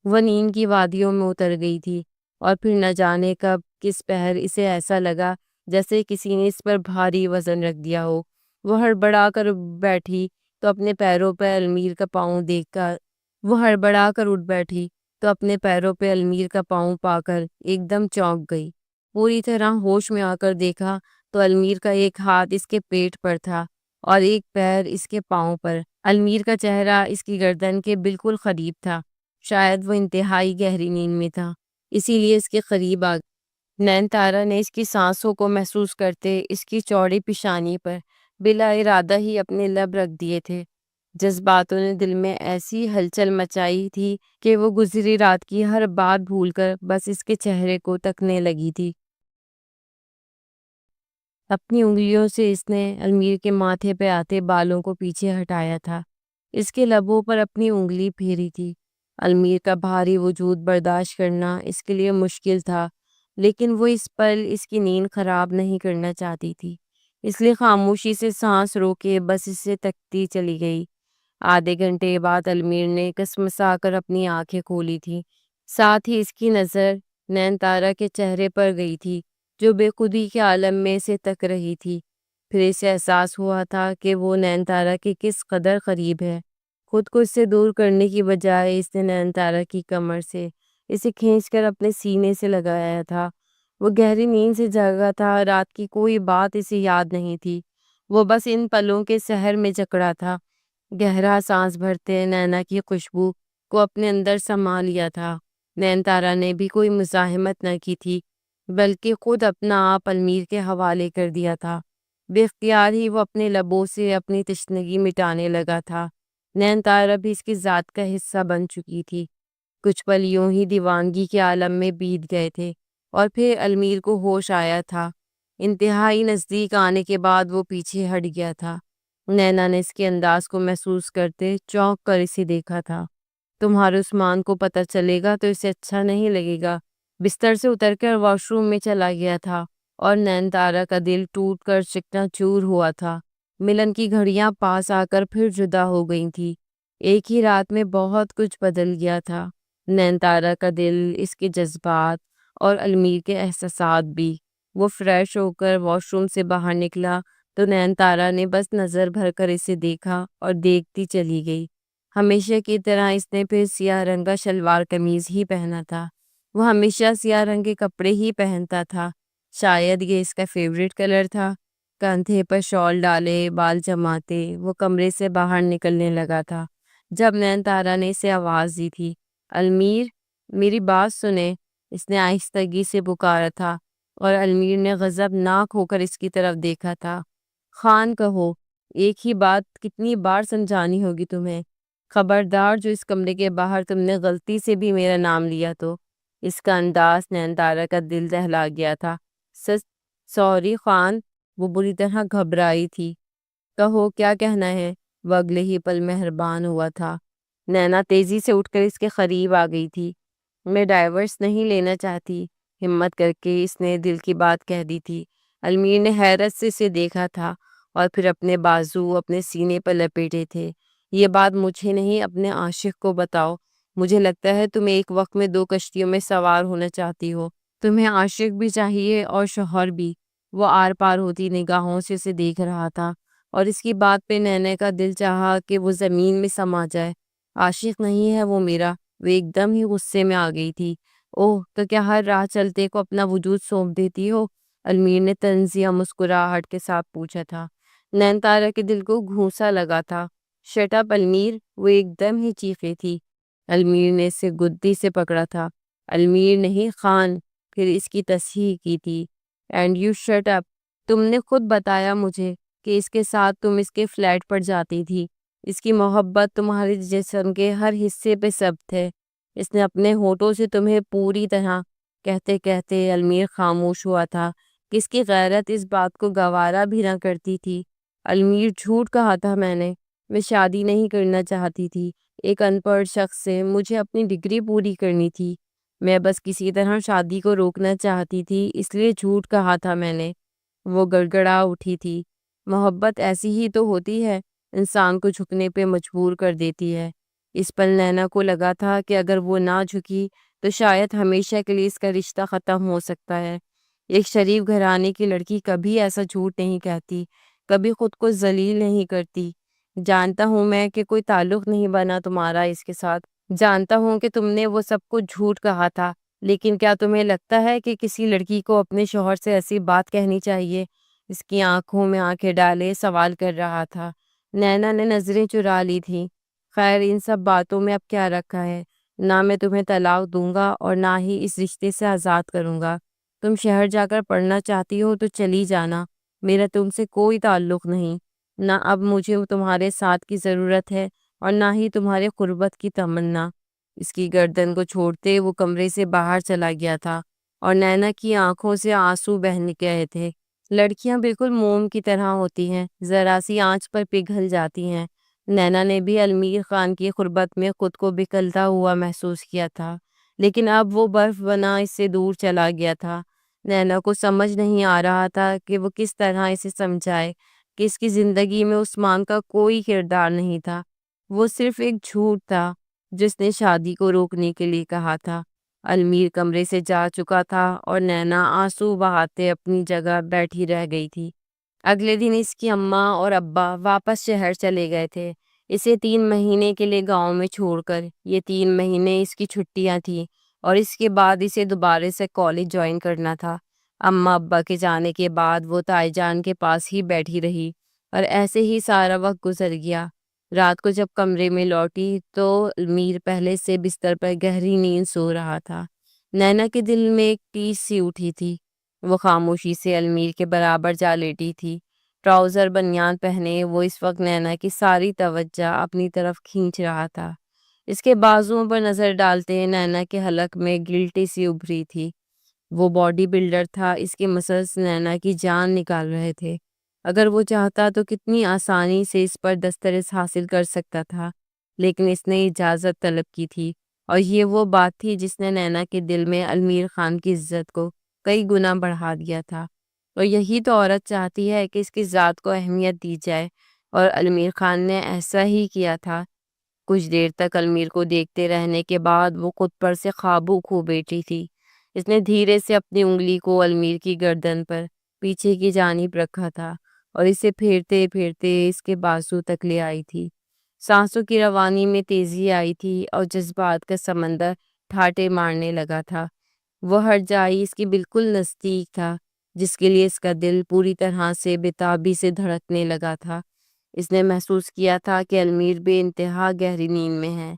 وہ نیند کی وادیوں میں اتر گئی تھی، اور پھر نہ جانے کب کس پہر اسے ایسا لگا جیسے کسی نے اس پر بھاری وزن رکھ دیا ہو۔ وہ ہڑبڑا کر بیٹھی تو اپنے پیروں پہ المیر کا پاؤں دیکھ کر وہ ہڑبڑا کر اٹھ بیٹھی تو اپنے پیروں پہ المیر کا پاؤں پا کر ایک دم چونک گئی۔ پوری طرح ہوش میں آ کر دیکھا تو المیر کا ایک ہاتھ اس کے پیٹ پر تھا، اور ایک پیر اس کے پاؤں پر۔ المیر کا چہرہ اس کی گردن کے بالکل قریب تھا، شاید وہ انتہائی گہری نیند میں تھا، اسی لیے اس کے قریب آ گئی۔ نین تارا نے اس کی سانسوں کو محسوس کرتے اس کی چوڑی پیشانی پر بلا ارادہ ہی اپنے لب رکھ دیے تھے۔ جذباتوں نے دل میں ایسی ہلچل مچائی تھی کہ وہ گزری رات کی ہر بات بھول کر بس اس کے چہرے کو تکنے لگی تھی۔ اپنی انگلیوں سے اس نے المیر کے ماتھے پہ آتے بالوں کو پیچھے ہٹایا تھا، اس کے لبوں پر اپنی انگلی پھیری تھی۔ المیر کا بھاری وجود برداشت کرنا اس کے لیے مشکل تھا، لیکن وہ اس پل اس کی نیند خراب نہیں کرنا چاہتی تھی، اس لیے خاموشی سے سانس روکے بس اسے تکتی چلی گئی۔ آدھے گھنٹے بعد المیر نے کسمسا کر اپنی آنکھیں کھولی تھی، ساتھ ہی اس کی نظر نین تارا کے چہرے پر گئی تھی جو بے خودی کے عالم میں سے تک رہی تھی۔ پھر اسے احساس ہوا تھا کہ وہ نین تارا کے کس قدر قریب ہے۔ خود کو اس سے دور کرنے کی بجائے اس نے نین تارا کی کمر سے اسے کھینچ کر اپنے سینے سے لگایا تھا۔ وہ گہری نیند سے جاگا تھا، رات کی کوئی بات اسے یاد نہیں تھی، وہ بس ان پلوں کے سحر میں جکڑا تھا۔ گہرا سانس بھرتے نینا کی خوشبو کو اپنے اندر سما لیا تھا۔ نین تارا نے بھی کوئی مزاحمت نہ کی تھی، بلکہ خود اپنا آپ المیر کے حوالے کر دیا تھا۔ بے اختیار ہی وہ اپنے لبوں سے اپنی تشنگی مٹانے لگا تھا۔ نین تارا بھی اس کی ذات کا حصہ بن چکی تھی۔ کچھ پل یوں ہی دیوانگی کے عالم میں بیت گئے تھے اور پھر المیر کو ہوش آیا تھا۔ انتہائی نزدیک آنے کے بعد وہ پیچھے ہٹ گیا تھا۔ نینا نے اس کے انداز کو محسوس کرتے چونک کر اسے دیکھا تھا۔ تمہارے عثمان کو پتہ چلے گا تو اسے اچھا نہیں لگے گا۔ بستر سے اتر کر واش روم میں چلا گیا تھا اور نین تارا کا دل ٹوٹ کر چکنا چور ہوا تھا۔ ملن کی گھڑیاں پاس آ کر پھر جدا ہو گئی تھی۔ ایک ہی رات میں بہت کچھ بدل گیا تھا، نین تارا کا دل، اس کے جذبات اور المیر کے احساسات بھی۔ وہ فریش ہو کر واش روم سے باہر نکلا تو نین تارا نے بس نظر بھر کر اسے دیکھا اور دیکھتی چلی گئی۔ ہمیشہ کی طرح اس نے پھر سیاہ رنگ کا شلوار قمیض ہی پہنا تھا۔ وہ ہمیشہ سیاہ رنگ کے کپڑے ہی پہنتا تھا، شاید یہ اس کا فیوریٹ کلر تھا۔ کندھے پر شال ڈالے، بال جماتے وہ کمرے سے باہر نکلنے لگا تھا جب نین تارا نے اسے آواز دی تھی۔ المیر، میری بات سنیں، اس نے آہستگی سے پکارا تھا اور المیر نے غضب ناک ہو کر اس کی طرف دیکھا تھا۔ خان کہو، ایک ہی بات کتنی بار سمجھانی ہوگی تمہیں؟ خبردار جو اس کمرے کے باہر تم نے غلطی سے بھی میرا نام لیا تو۔ اس کا انداز نین تارا کا دل دہلا گیا تھا۔ سچ سوری خان، وہ بری طرح گھبرائی تھی۔ کہو کیا کہنا ہے؟ وہ اگلے ہی پل مہربان ہوا تھا۔ نینا تیزی سے اٹھ کر اس کے قریب آ گئی تھی۔ میں ڈائیورس نہیں لینا چاہتی، ہمت کر کے اس نے دل کی بات کہہ دی تھی۔ المیر نے حیرت سے اسے دیکھا تھا اور پھر اپنے بازو اپنے سینے پر لپیٹے تھے۔ یہ بات مجھے نہیں، اپنے عاشق کو بتاؤ۔ مجھے لگتا ہے تم ایک وقت میں دو کشتیوں میں سوار ہونا چاہتی ہو، تمہیں عاشق بھی چاہیے اور شوہر بھی۔ وہ آر پار ہوتی نگاہوں سے اسے دیکھ رہا تھا اور اس کی بات پہ نینے کا دل چاہا کہ وہ زمین میں سما جائے۔ عاشق نہیں ہے وہ میرا، وہ ایک دم ہی غصے میں آ گئی تھی۔ اوہ، تو کیا ہر راہ چلتے کو اپنا وجود سونپ دیتی ہو؟ المیر نے طنزیہ مسکراہٹ کے ساتھ پوچھا تھا۔ نین تارا کے دل کو گھونسا لگا تھا۔ شٹ اپ المیر، وہ ایک دم ہی چیخی تھی۔ المیر نے اسے گدی سے پکڑا تھا۔ المیر نہیں خان، پھر اس کی تصحیح کی تھی۔ اینڈ یو شٹ اپ، تم نے خود بتایا مجھے کہ اس کے ساتھ تم اس کے فلیٹ پر جاتی تھی، اس کی محبت تمہارے جسم کے ہر حصے پہ ثبت ہے، اس نے اپنے ہونٹوں سے تمہیں پوری طرح۔ کہتے کہتے المیر خاموش ہوا تھا کہ اس کی غیرت اس بات کو گوارا بھی نہ کرتی تھی۔ المیر، جھوٹ کہا تھا میں شادی نہیں کرنا چاہتی تھی ایک ان پڑھ شخص سے، مجھے اپنی ڈگری پوری کرنی تھی، میں بس کسی طرح شادی کو روکنا چاہتی تھی، اس لیے جھوٹ کہا تھا میں نے۔ وہ گڑگڑا اٹھی تھی۔ محبت ایسی ہی تو ہوتی ہے، انسان کو جھکنے پہ مجبور کر دیتی ہے۔ اس پل نینا کو لگا تھا کہ اگر وہ نہ جھکی تو شاید ہمیشہ کے لیے اس کا رشتہ ختم ہو سکتا ہے۔ ایک شریف گھرانے کی لڑکی کبھی ایسا جھوٹ نہیں کہتی، کبھی خود کو ذلیل نہیں کرتی۔ جانتا ہوں میں کہ کوئی تعلق نہیں بنا تمہارا اس کے ساتھ، جانتا ہوں کہ تم نے وہ سب کچھ جھوٹ کہا تھا، لیکن کیا تمہیں لگتا ہے کہ کسی لڑکی کو اپنے شوہر سے ایسی بات کہنی چاہیے؟ اس کی آنکھوں میں آنکھیں ڈالے سوال کر رہا تھا۔ نینا نے نظریں چرا لی تھیں۔ خیر ان سب باتوں میں اب کیا رکھا ہے؟ نہ میں تمہیں طلاق دوں گا اور نہ ہی اس رشتے سے آزاد کروں گا۔ تم شہر جا کر پڑھنا چاہتی ہو تو چلی جانا، میرا تم سے کوئی تعلق نہیں۔ نہ اب مجھے تمہارے ساتھ کی ضرورت ہے اور نہ ہی تمہارے قربت کی تمنا۔ اس کی گردن کو چھوڑتے وہ کمرے سے باہر چلا گیا تھا اور نینا کی آنکھوں سے آنسو بہہ نکلے تھے۔ لڑکیاں بالکل موم کی طرح ہوتی ہیں، ذرا سی آنچ پر پگھل جاتی ہیں۔ نینا نے بھی علمیر خان کی قربت میں خود کو بکھلتا ہوا محسوس کیا تھا، لیکن اب وہ برف بنا اس سے دور چلا گیا تھا۔ نینا کو سمجھ نہیں آ رہا تھا کہ وہ کس طرح اسے سمجھائے کہ اس کی زندگی میں عثمان کا کوئی کردار نہیں تھا، وہ صرف ایک جھوٹ تھا جس نے شادی کو روکنے کے لیے کہا تھا۔ علمیر کمرے سے جا چکا تھا اور نینا آنسو بہاتے اپنی جگہ بیٹھی رہ گئی تھی۔ اگلے دن اس کی اماں اور ابا واپس شہر چلے گئے تھے، اسے 3 مہینے کے لیے گاؤں میں چھوڑ کر۔ یہ 3 مہینے اس کی چھٹیاں تھیں اور اس کے بعد اسے دوبارہ سے کالج جوائن کرنا تھا۔ اماں ابا کے جانے کے بعد وہ تائی جان کے پاس ہی بیٹھی رہی اور ایسے ہی سارا وقت گزر گیا۔ رات کو جب کمرے میں لوٹی تو علمیر پہلے سے بستر پر گہری نیند سو رہا تھا۔ نینا کے دل میں ایک ٹیس سی اٹھی تھی۔ وہ خاموشی سے علمیر کے برابر جا لیٹی تھی، ٹراؤزر بنیان پہنے۔ وہ اس وقت نینا کی ساری توجہ اپنی طرف کھینچ رہا تھا۔ اس کے بازوؤں پر نظر ڈالتے نینا کے حلق میں گلٹی سی ابھری تھی۔ وہ باڈی بلڈر تھا، اس کے مسلز نینا کی جان نکال رہے تھے۔ اگر وہ چاہتا تو کتنی آسانی سے اس پر دسترس حاصل کر سکتا تھا، لیکن اس نے اجازت طلب کی تھی، اور یہ وہ بات تھی جس نے نینا کے دل میں علمیر خان کی عزت کو کئی گنا بڑھا دیا تھا۔ اور یہی تو عورت چاہتی ہے کہ اس کی ذات کو اہمیت دی جائے، اور علمیر خان نے ایسا ہی کیا تھا۔ کچھ دیر تک علمیر کو دیکھتے رہنے کے بعد وہ خود پر سے قابو کھو بیٹھی تھی۔ اس نے دھیرے سے اپنی انگلی کو علمیر کی گردن پر پیچھے کی جانب رکھا تھا اور اسے پھیرتے پھیرتے اس کے بازو تک لے آئی تھی۔ سانسوں کی روانی میں تیزی آئی تھی اور جذبات کا سمندر ٹھاٹے مارنے لگا تھا۔ وہ ہر جائی اس کی بالکل نزدیک تھا، جس کے لیے اس کا دل پوری طرح سے بےتابی سے دھڑکنے لگا تھا۔ اس نے محسوس کیا تھا کہ علمیر بے انتہا گہری نیند میں ہے۔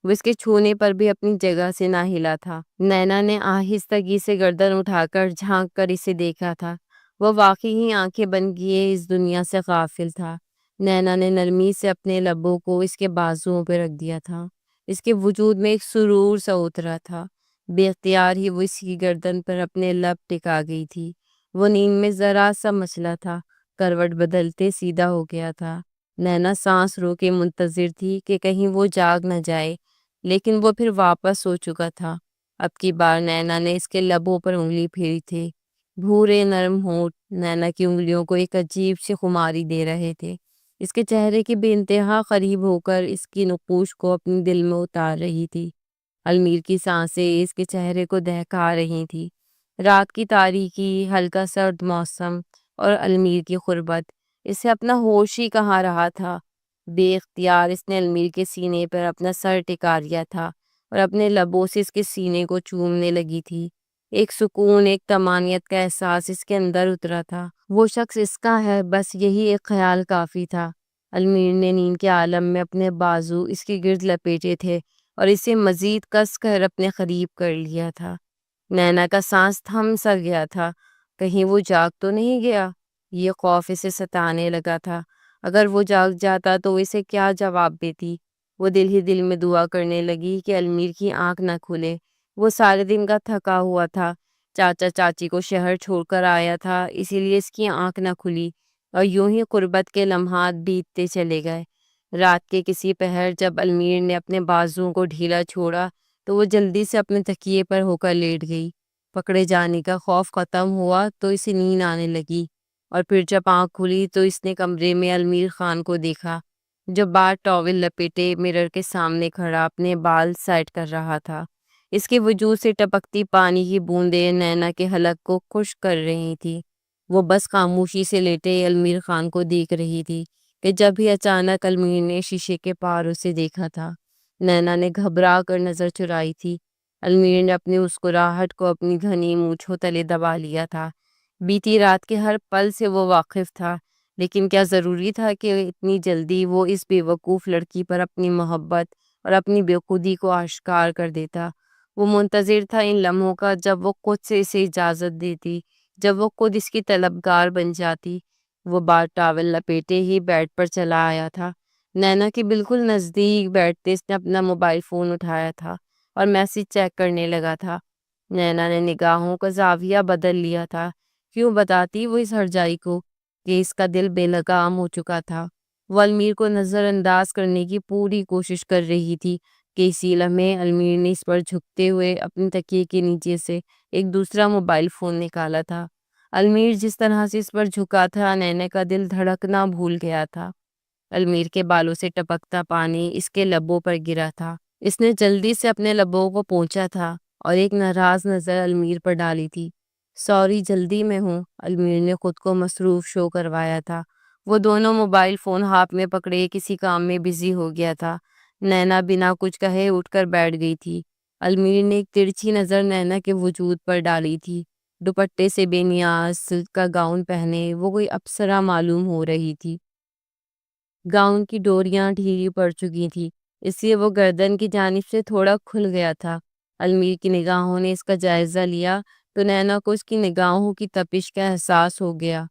وہ اس کے چھونے پر بھی اپنی جگہ سے نہ ہلا تھا۔ نینا نے آہستگی سے گردن اٹھا کر جھانک کر اسے دیکھا تھا۔ وہ واقعی ہی آنکھیں بند کیے اس دنیا سے غافل تھا۔ نینا نے نرمی سے اپنے لبوں کو اس کے بازوؤں پہ رکھ دیا تھا۔ اس کے وجود میں ایک سرور سا اترا تھا۔ بے اختیار ہی وہ اس کی گردن پر اپنے لب ٹکا گئی تھی۔ وہ نیند میں ذرا سا مچلا تھا، کروٹ بدلتے سیدھا ہو گیا تھا۔ نینا سانس رو کے منتظر تھی کہ کہیں وہ جاگ نہ جائے، لیکن وہ پھر واپس سو چکا تھا۔ اب کی بار نینا نے اس کے لبوں پر انگلی پھیری تھی۔ بھورے نرم ہونٹ نینا کی انگلیوں کو ایک عجیب سی خماری دے رہے تھے۔ اس کے چہرے کے بے انتہا قریب ہو کر اس کی نقوش کو اپنے دل میں اتار رہی تھی۔ علمیر کی سانسیں اس کے چہرے کو دہکا رہی تھی۔ رات کی تاریکی، ہلکا سرد موسم اور علمیر کی قربت اسے اپنا ہوش ہی کہاں رہا تھا۔ بے اختیار اس نے علمیر کے سینے پر اپنا سر ٹکا لیا تھا اور اپنے لبوں سے اس کے سینے کو چومنے لگی تھی۔ ایک سکون، ایک طمانینت کا احساس اس کے اندر اترا تھا۔ وہ شخص اس کا ہے، بس یہی ایک خیال کافی تھا۔ علمیر نے نیند کے عالم میں اپنے بازو اس کے گرد لپیٹے تھے اور اسے مزید کس کر اپنے قریب کر لیا تھا۔ نینا کا سانس تھم سا گیا تھا، کہیں وہ جاگ تو نہیں گیا؟ یہ خوف اسے ستانے لگا تھا۔ اگر وہ جاگ جاتا تو اسے کیا جواب دیتی؟ وہ دل ہی دل میں دعا کرنے لگی کہ علمیر کی آنکھ نہ کھلے۔ وہ سارے دن کا تھکا ہوا تھا، چاچا چاچی کو شہر چھوڑ کر آیا تھا، اسی لیے اس کی آنکھ نہ کھلی، اور یوں ہی قربت کے لمحات بیتتے چلے گئے۔ رات کے کسی پہر جب علمیر نے اپنے بازوؤں کو ڈھیلا چھوڑا تو وہ جلدی سے اپنے تکیے پر ہو کر لیٹ گئی۔ پکڑے جانے کا خوف ختم ہوا تو اسے نیند آنے لگی، اور پھر جب آنکھ کھلی تو اس نے کمرے میں علمیر خان کو دیکھا، جو بار ٹاول لپیٹے مرر کے سامنے کھڑا اپنے بال سیٹ کر رہا تھا۔ اس کے وجود سے ٹپکتی پانی کی بوندیں نینا کے حلق کو خشک کر رہی تھی۔ وہ بس خاموشی سے لیٹے علمیر خان کو دیکھ رہی تھی کہ جب ہی اچانک علمیر نے شیشے کے پار اسے دیکھا تھا۔ نینا نے گھبرا کر نظر چرائی تھی۔ علمیر نے اپنی مسکراہٹ کو اپنی گھنی مونچھوں تلے دبا لیا تھا۔ بیتی رات کے ہر پل سے وہ واقف تھا، لیکن کیا ضروری تھا کہ اتنی جلدی وہ اس بے وقوف لڑکی پر اپنی محبت اور اپنی بے خودی کو آشکار کر دیتا؟ وہ منتظر تھا ان لمحوں کا، جب وہ خود سے اسے اجازت دیتی، جب وہ خود اس کی طلبگار بن جاتی۔ وہ بار ٹاول لپیٹے ہی بیڈ پر چلا آیا تھا۔ نینا کے بالکل نزدیک بیٹھتے اس نے اپنا موبائل فون اٹھایا تھا اور میسج چیک کرنے لگا تھا۔ نینا نے نگاہوں کا زاویہ بدل لیا تھا۔ کیوں بتاتی وہ اس ہرجائی کو کہ اس کا دل بے لگام ہو چکا تھا؟ وہ المیر کو نظر انداز کرنے کی پوری کوشش کر رہی تھی کہ اسی لمحے المیر نے اس پر جھکتے ہوئے اپنی تکیے کے نیچے سے ایک دوسرا موبائل فون نکالا تھا۔ المیر جس طرح سے اس پر جھکا تھا، نینا کا دل دھڑکنا بھول گیا تھا۔ المیر کے بالوں سے ٹپکتا پانی اس کے لبوں پر گرا تھا۔ اس نے جلدی سے اپنے لبوں کو پونچھا تھا اور ایک ناراض نظر المیر پر ڈالی تھی۔ سوری، جلدی میں ہوں، المیر نے خود کو مصروف شو کروایا تھا۔ وہ دونوں موبائل فون ہاتھ میں پکڑے کسی کام میں بزی ہو گیا تھا۔ نینا بنا کچھ کہے اٹھ کر بیٹھ گئی تھی۔ المیر نے ایک ترچھی نظر نینا کے وجود پر ڈالی تھی۔ دوپٹے سے بے نیاز سلک کا گاؤن پہنے وہ کوئی اپسرا معلوم ہو رہی تھی۔ گاؤن کی ڈوریاں ڈھیلی پڑ چکی تھی، اس لیے وہ گردن کی جانب سے تھوڑا کھل گیا تھا۔ المیر کی نگاہوں نے اس کا جائزہ لیا تو نینا کو اس کی نگاہوں کی تپش کا احساس ہو گیا۔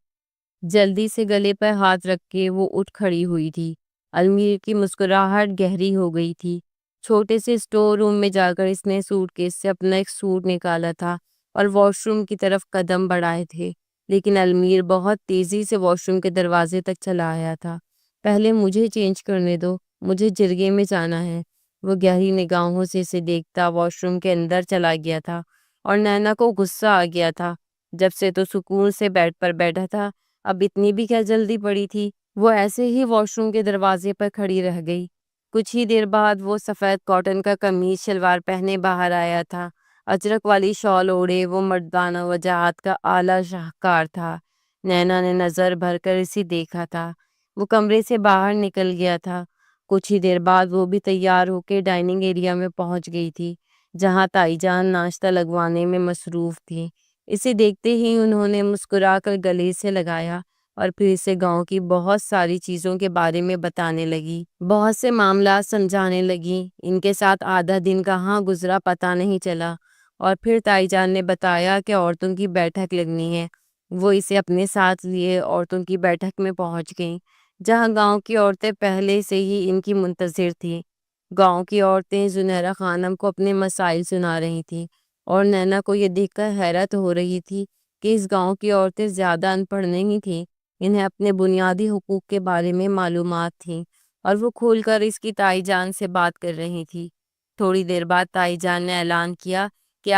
جلدی سے گلے پر ہاتھ رکھ کے وہ اٹھ کھڑی ہوئی تھی۔ المیر کی مسکراہٹ گہری ہو گئی تھی۔ چھوٹے سے اسٹور روم میں جا کر اس نے سوٹ کیس سے اپنا ایک سوٹ نکالا تھا اور واش روم کی طرف قدم بڑھائے تھے، لیکن المیر بہت تیزی سے واش روم کے دروازے تک چلا آیا تھا۔ پہلے مجھے چینج کرنے دو، مجھے جرگے میں جانا ہے۔ وہ گہری نگاہوں سے اسے دیکھتا واش روم کے اندر چلا گیا تھا اور نینا کو غصہ آ گیا تھا۔ جب سے تو سکون سے بیڈ پر بیٹھا تھا، اب اتنی بھی کیا جلدی پڑی تھی؟ وہ ایسے ہی واش روم کے دروازے پر کھڑی رہ گئی۔ کچھ ہی دیر بعد وہ سفید کاٹن کا قمیص شلوار پہنے باہر آیا تھا۔ اجرک والی شال اوڑھے وہ مردانہ وجاہت کا اعلیٰ شاہکار تھا۔ نینا نے نظر بھر کر اسے دیکھا تھا۔ وہ کمرے سے باہر نکل گیا تھا۔ کچھ ہی دیر بعد وہ بھی تیار ہو کے ڈائننگ ایریا میں پہنچ گئی تھی، جہاں تائی جان ناشتہ لگوانے میں مصروف تھی۔ اسے دیکھتے ہی انہوں نے مسکرا کر گلے سے لگایا اور پھر اسے گاؤں کی بہت ساری چیزوں کے بارے میں بتانے لگی، بہت سے معاملات سمجھانے لگی۔ ان کے ساتھ آدھا دن کہاں گزرا پتہ نہیں چلا، اور پھر تائی جان نے بتایا کہ عورتوں کی بیٹھک لگنی ہے۔ وہ اسے اپنے ساتھ لیے عورتوں کی بیٹھک میں پہنچ گئیں، جہاں گاؤں کی عورتیں پہلے سے ہی ان کی منتظر تھیں۔ گاؤں کی عورتیں زنیرہ خانم کو اپنے مسائل سنا رہی تھیں، اور نینا کو یہ دیکھ کر حیرت ہو رہی تھی کہ اس گاؤں کی عورتیں زیادہ ان پڑھ نہیں تھیں، انہیں اپنے بنیادی حقوق کے بارے میں معلومات تھیں، اور وہ کھول کر اس کی تائی جان سے بات کر رہی تھی۔ تھوڑی دیر بعد تائی جان نے اعلان کیا کہ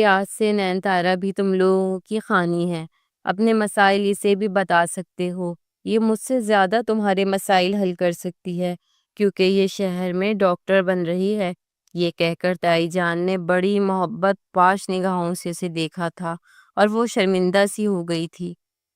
آج سے نین تارا بھی تم لوگوں کی خانی ہے، اپنے مسائل اسے بھی بتا سکتے ہو، یہ مجھ سے زیادہ تمہارے مسائل حل کر سکتی ہے، کیونکہ یہ شہر میں ڈاکٹر بن رہی ہے۔ یہ کہہ کر تائی جان نے بڑی محبت پاش نگاہوں سے اسے دیکھا تھا اور وہ شرمندہ سی ہو گئی تھی۔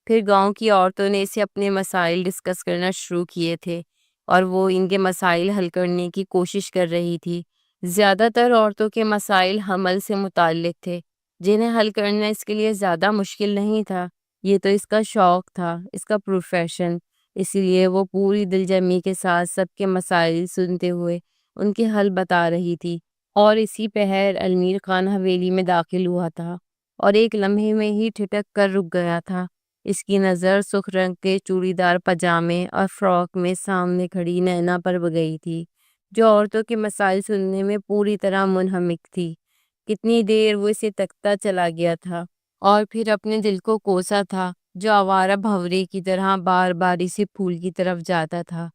پھر گاؤں کی عورتوں نے اسے اپنے مسائل ڈسکس کرنا شروع کیے تھے اور وہ ان کے مسائل حل کرنے کی کوشش کر رہی تھی۔ زیادہ تر عورتوں کے مسائل حمل سے متعلق تھے، جنہیں حل کرنا اس کے لیے زیادہ مشکل نہیں تھا۔ یہ تو اس کا شوق تھا، اس کا پروفیشن، اس لیے وہ پوری دل جمعی کے ساتھ سب کے مسائل سنتے ہوئے ان کے حل بتا رہی تھی۔ اور اسی پہر المیر خان حویلی میں داخل ہوا تھا اور ایک لمحے میں ہی ٹھٹک کر رک گیا تھا۔ اس کی نظر سرخ رنگ کے چوڑی دار پاجامے اور فراک میں سامنے کھڑی نینا پر گئی تھی، جو عورتوں کے مسائل سننے میں پوری طرح منہمک تھی۔ کتنی دیر وہ اسے تکتا چلا گیا تھا اور پھر اپنے دل کو کوسا تھا، جو آوارہ بھنورے کی طرح بار بار اسی پھول کی طرف جاتا تھا۔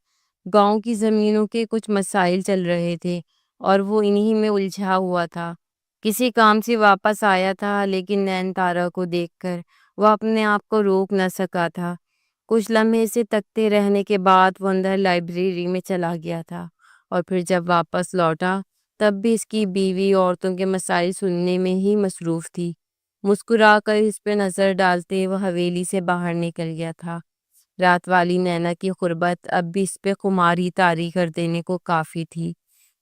گاؤں کی زمینوں کے کچھ مسائل چل رہے تھے اور وہ انہی میں الجھا ہوا تھا۔ کسی کام سے واپس آیا تھا، لیکن نین تارا کو دیکھ کر وہ اپنے آپ کو روک نہ سکا تھا۔ کچھ لمحے سے تکتے رہنے کے بعد وہ اندر لائبریری میں چلا گیا تھا، اور پھر جب واپس لوٹا تب بھی اس کی بیوی عورتوں کے مسائل سننے میں ہی مصروف تھی۔ مسکرا کر اس پہ نظر ڈالتے وہ حویلی سے باہر نکل گیا تھا۔ رات والی نینا کی غربت اب بھی اس پہ خماری طاری کر دینے کو کافی تھی۔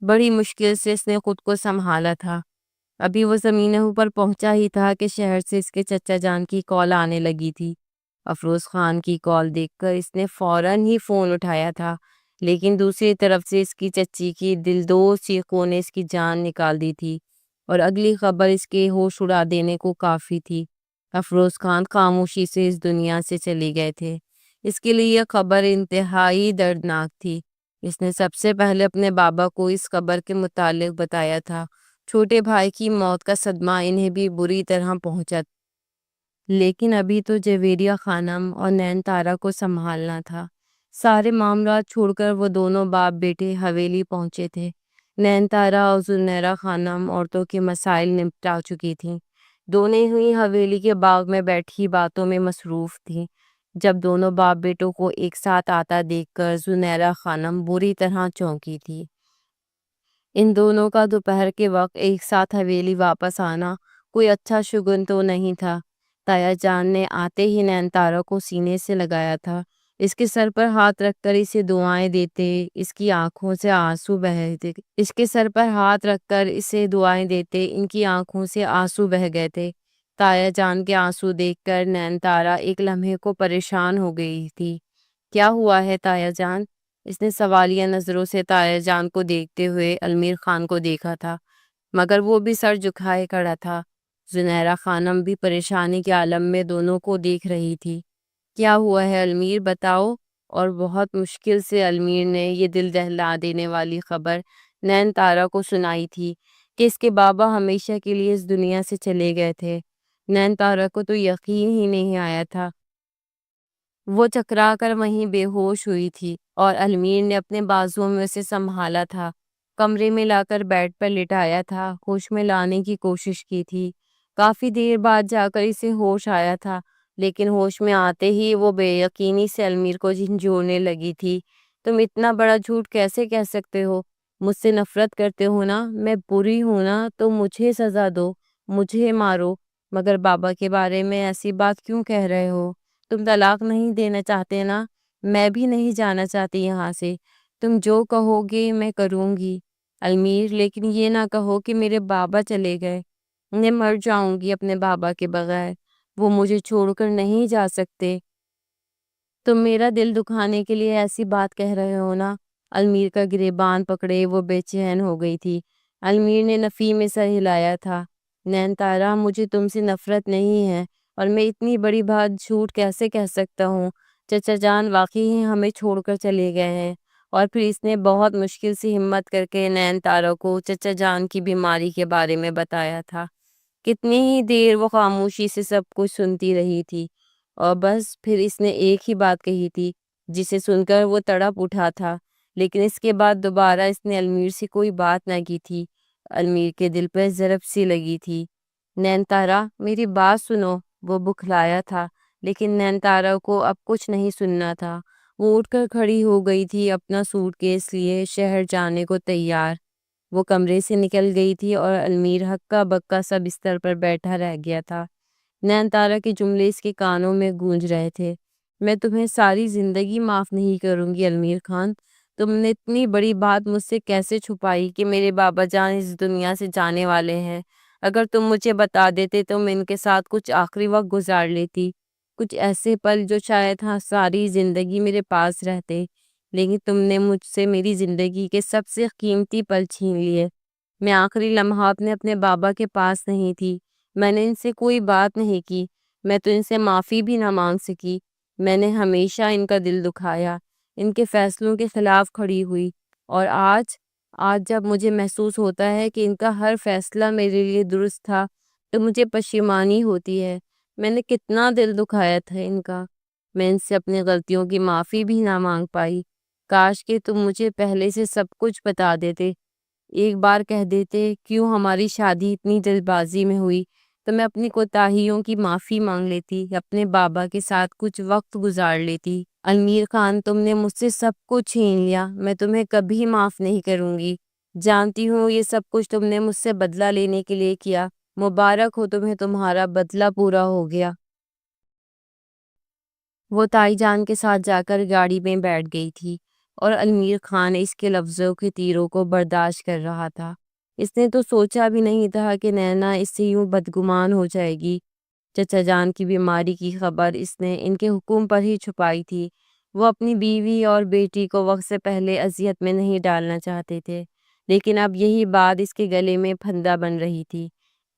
بڑی مشکل سے اس نے خود کو سنبھالا تھا۔ ابھی وہ زمین اوپر پہنچا ہی تھا کہ شہر سے اس کے چچا جان کی کال آنے لگی تھی۔ افروز خان کی کال دیکھ کر اس نے فوراً ہی فون اٹھایا تھا، لیکن دوسری طرف سے اس کی چچی کی دلدوز چیخوں نے اس کی جان نکال دی تھی اور اگلی خبر اس کے ہوش اڑا دینے کو کافی تھی۔ افروز خان خاموشی سے اس دنیا سے چلے گئے تھے۔ اس کے لیے یہ خبر انتہائی دردناک تھی۔ اس نے سب سے پہلے اپنے بابا کو اس خبر کے متعلق بتایا تھا۔ چھوٹے بھائی کی موت کا صدمہ انہیں بھی بری طرح پہنچا، لیکن ابھی تو جویریہ خانم اور نین تارا کو سنبھالنا تھا۔ سارے معاملات چھوڑ کر وہ دونوں باپ بیٹے حویلی پہنچے تھے۔ نین تارا اور زنیرہ خانم عورتوں کے مسائل نپٹا چکی تھیں۔ دونوں ہی حویلی کے باغ میں بیٹھی باتوں میں مصروف تھیں۔ جب دونوں باپ بیٹوں کو ایک ساتھ آتا دیکھ کر زنیرہ خانم بری طرح چونکی تھی۔ ان دونوں کا دوپہر کے وقت ایک ساتھ حویلی واپس آنا کوئی اچھا شگن تو نہیں تھا۔ تایا جان نے آتے ہی نین تارا کو سینے سے لگایا تھا، اس کے سر پر ہاتھ رکھ کر اسے دعائیں دیتے اس کی آنکھوں سے آنسو بہہ گئے تھے۔ تایا جان کے آنسو دیکھ کر نین تارا ایک لمحے کو پریشان ہو گئی تھی۔ کیا ہوا ہے تایا جان؟ اس نے سوالیہ نظروں سے تایا جان کو دیکھتے ہوئے المیر خان کو دیکھا تھا، مگر وہ بھی سر جھکائے کھڑا تھا۔ زنیرہ خانم بھی پریشانی کے عالم میں دونوں کو دیکھ رہی تھی۔ کیا ہوا ہے المیر، بتاؤ؟ اور بہت مشکل سے المیر نے یہ دل دہلا دینے والی خبر نین تارا کو سنائی تھی کہ اس کے بابا ہمیشہ کے لیے اس دنیا سے چلے گئے تھے۔ نین تارا کو تو یقین ہی نہیں آیا تھا۔ وہ چکرا کر وہیں بے ہوش ہوئی تھی اور المیر نے اپنے بازوؤں میں اسے سنبھالا تھا، کمرے میں لا کر بیڈ پر لٹایا تھا، ہوش میں لانے کی کوشش کی تھی۔ کافی دیر بعد جا کر اسے ہوش آیا تھا، لیکن ہوش میں آتے ہی وہ بے یقینی سے المیر کو جھنجھوڑنے لگی تھی۔ تم اتنا بڑا جھوٹ کیسے کہہ سکتے ہو؟ مجھ سے نفرت کرتے ہو نا؟ میں بری ہوں نا؟ تو مجھے سزا دو، مجھے مارو، مگر بابا کے بارے میں ایسی بات کیوں کہہ رہے ہو؟ تم طلاق نہیں دینا چاہتے نا؟ میں بھی نہیں جانا چاہتی یہاں سے۔ تم جو کہو گے میں کروں گی المیر، لیکن یہ نہ کہو کہ میرے بابا چلے گئے۔ میں مر جاؤں گی اپنے بابا کے بغیر، وہ مجھے چھوڑ کر نہیں جا سکتے۔ تم میرا دل دکھانے کے لیے ایسی بات کہہ رہے ہو نا؟ المیر کا گریبان پکڑے وہ بے چین ہو گئی تھی۔ المیر نے نفی میں سر ہلایا تھا۔ نین تارا، مجھے تم سے نفرت نہیں ہے، اور میں اتنی بڑی بات جھوٹ کیسے کہہ سکتا ہوں؟ چچا جان واقعی ہی ہمیں چھوڑ کر چلے گئے ہیں۔ اور پھر اس نے بہت مشکل سے ہمت کر کے نین تارا کو چچا جان کی بیماری کے بارے میں بتایا تھا۔ کتنی ہی دیر وہ خاموشی سے سب کچھ سنتی رہی تھی، اور بس پھر اس نے ایک ہی بات کہی تھی جسے سن کر وہ تڑپ اٹھا تھا، لیکن اس کے بعد دوبارہ اس نے المیر سے کوئی بات نہ کی تھی۔ المیر کے دل پر ضرب سی لگی تھی۔ نین تارا، میری بات سنو۔ وہ بکھلایا تھا، لیکن نین تارا کو اب کچھ نہیں سننا تھا۔ وہ اٹھ کر کھڑی ہو گئی تھی، اپنا سوٹ کیس لیے شہر جانے کو تیار۔ وہ کمرے سے نکل گئی تھی اور المیر ہکا بکا سا بستر پر بیٹھا رہ گیا تھا۔ نین تارا کے جملے اس کے کانوں میں گونج رہے تھے۔ میں تمہیں ساری زندگی معاف نہیں کروں گی المیر خان۔ تم نے اتنی بڑی بات مجھ سے کیسے چھپائی کہ میرے بابا جان اس دنیا سے جانے والے ہیں؟ اگر تم مجھے بتا دیتے تو میں ان کے ساتھ کچھ آخری وقت گزار لیتی، کچھ ایسے پل جو شاید ساری زندگی میرے پاس رہتے، لیکن تم نے مجھ سے میری زندگی کے سب سے قیمتی پل چھین لیے۔ میں آخری لمحات میں اپنے بابا کے پاس نہیں تھی، میں نے ان سے کوئی بات نہیں کی، میں تو ان سے معافی بھی نہ مانگ سکی۔ میں نے ہمیشہ ان کا دل دکھایا، ان کے فیصلوں کے خلاف کھڑی ہوئی، اور آج جب مجھے محسوس ہوتا ہے کہ ان کا ہر فیصلہ میرے لیے درست تھا تو مجھے پشیمانی ہوتی ہے۔ میں نے کتنا دل دکھایا تھا ان کا، میں ان سے اپنی غلطیوں کی معافی بھی نہ مانگ پائی۔ کاش کہ تم مجھے پہلے سے سب کچھ بتا دیتے، ایک بار کہہ دیتے کیوں ہماری شادی اتنی جلد بازی میں ہوئی، تو میں اپنی کوتاہیوں کی معافی مانگ لیتی، اپنے بابا کے ساتھ کچھ وقت گزار لیتی۔ المیر خان، تم نے مجھ سے سب کچھ چھین لیا، میں تمہیں کبھی معاف نہیں کروں گی۔ جانتی ہوں یہ سب کچھ تم نے مجھ سے بدلہ لینے کے لیے کیا، مبارک ہو تمہیں، تمہارا بدلہ پورا ہو گیا۔ وہ تائی جان کے ساتھ جا کر گاڑی میں بیٹھ گئی تھی، اور المیر خان اس کے لفظوں کے تیروں کو برداشت کر رہا تھا۔ اس نے تو سوچا بھی نہیں تھا کہ نینا اس سے یوں بدگمان ہو جائے گی۔ چچا جان کی بیماری کی خبر اس نے ان کے حکم پر ہی چھپائی تھی۔ وہ اپنی بیوی اور بیٹی کو وقت سے پہلے اذیت میں نہیں ڈالنا چاہتے تھے، لیکن اب یہی بات اس کے گلے میں پھندا بن رہی تھی۔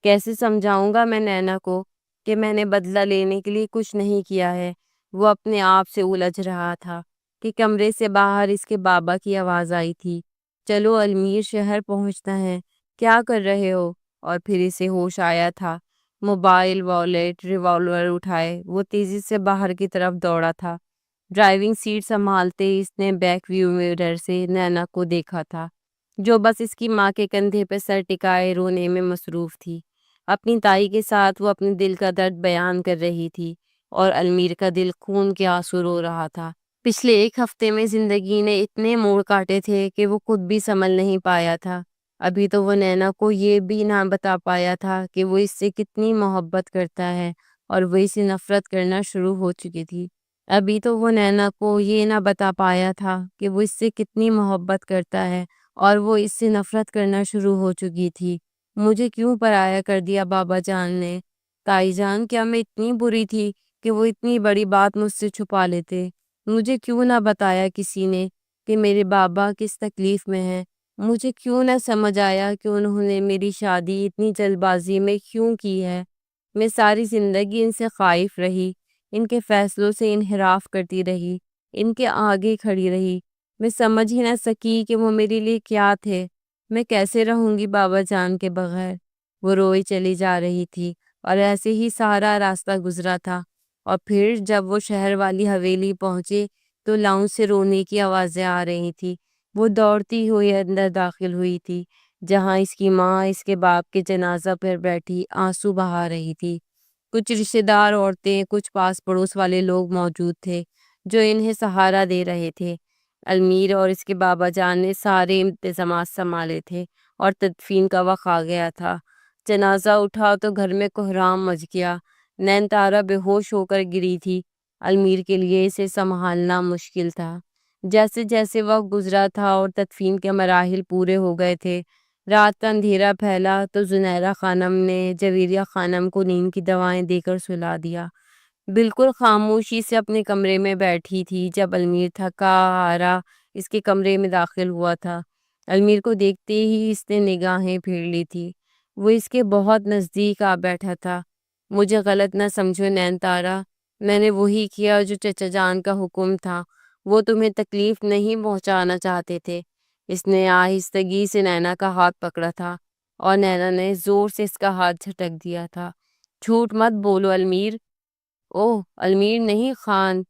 کیسے سمجھاؤں گا میں نینا کو کہ میں نے بدلہ لینے کے لیے کچھ نہیں کیا ہے؟ وہ اپنے آپ سے الجھ رہا تھا کہ کمرے سے باہر اس کے بابا کی آواز آئی تھی، چلو المیر شہر پہنچنا ہے، کیا کر رہے ہو؟ اور پھر اسے ہوش آیا تھا۔ موبائل، والیٹ، ریوالور اٹھائے وہ تیزی سے باہر کی طرف دوڑا تھا۔ ڈرائیونگ سیٹ سنبھالتے اس نے بیک ویو مرر سے نینا کو دیکھا تھا، جو بس اس کی ماں کے کندھے پہ سر ٹکائے رونے میں مصروف تھی۔ اپنی تائی کے ساتھ وہ اپنے دل کا درد بیان کر رہی تھی اور المیر کا دل خون کے آنسو رو رہا تھا۔ پچھلے ایک ہفتے میں زندگی نے اتنے موڑ کاٹے تھے کہ وہ خود بھی سنبھل نہیں پایا تھا۔ ابھی تو وہ نینا کو یہ بھی نہ بتا پایا تھا کہ وہ اس سے کتنی محبت کرتا ہے اور وہ اسے نفرت کرنا شروع ہو چکی تھی۔ ابھی تو وہ نینا کو یہ نہ بتا پایا تھا کہ وہ اس سے کتنی محبت کرتا ہے اور وہ اس سے نفرت کرنا شروع ہو چکی تھی۔ مجھے کیوں پرایا کر دیا بابا جان نے؟ تائی جان، کیا میں اتنی بری تھی کہ وہ اتنی بڑی بات مجھ سے چھپا لیتے؟ مجھے کیوں نہ بتایا کسی نے کہ میرے بابا کس تکلیف میں ہیں؟ مجھے کیوں نہ سمجھ آیا کہ انہوں نے میری شادی اتنی جلد بازی میں کیوں کی ہے؟ میں ساری زندگی ان سے خائف رہی، ان کے فیصلوں سے انحراف کرتی رہی، ان کے آگے کھڑی رہی۔ میں سمجھ ہی نہ سکی کہ وہ میرے لیے کیا تھے۔ میں کیسے رہوں گی بابا جان کے بغیر؟ وہ روئی چلی جا رہی تھی اور ایسے ہی سارا راستہ گزرا تھا، اور پھر جب وہ شہر والی حویلی پہنچے تو لاؤنج سے رونے کی آوازیں آ رہی تھی۔ وہ دوڑتی ہوئی اندر داخل ہوئی تھی، جہاں اس کی ماں اس کے باپ کے جنازہ پر بیٹھی آنسو بہا رہی تھی۔ کچھ رشتہ دار عورتیں، کچھ پاس پڑوس والے لوگ موجود تھے جو انہیں سہارا دے رہے تھے۔ المیر اور اس کے بابا جان نے سارے انتظامات سنبھالے تھے اور تدفین کا وقت آ گیا تھا۔ جنازہ اٹھا تو گھر میں کوہرام مچ گیا۔ نین تارا بے ہوش ہو کر گری تھی۔ المیر کے لیے اسے سنبھالنا مشکل تھا۔ جیسے جیسے وقت گزرا تھا اور تدفین کے مراحل پورے ہو گئے تھے، رات کا اندھیرا پھیلا تو زنیرہ خانم نے جویریہ خانم کو نیند کی دوائیں دے کر سلا دیا۔ بالکل خاموشی سے اپنے کمرے میں بیٹھی تھی جب المیر تھکا ہارا اس کے کمرے میں داخل ہوا تھا۔ المیر کو دیکھتے ہی اس نے نگاہیں پھیر لی تھی۔ وہ اس کے بہت نزدیک آ بیٹھا تھا۔ مجھے غلط نہ سمجھو نین تارا، میں نے وہی کیا جو چچا جان کا حکم تھا۔ وہ تمہیں تکلیف نہیں پہنچانا چاہتے تھے۔ اس نے آہستگی سے نینا کا ہاتھ پکڑا تھا اور نینا نے زور سے اس کا ہاتھ جھٹک دیا تھا۔ جھوٹ مت بولو المیر۔ اوہ المیر نہیں، خان،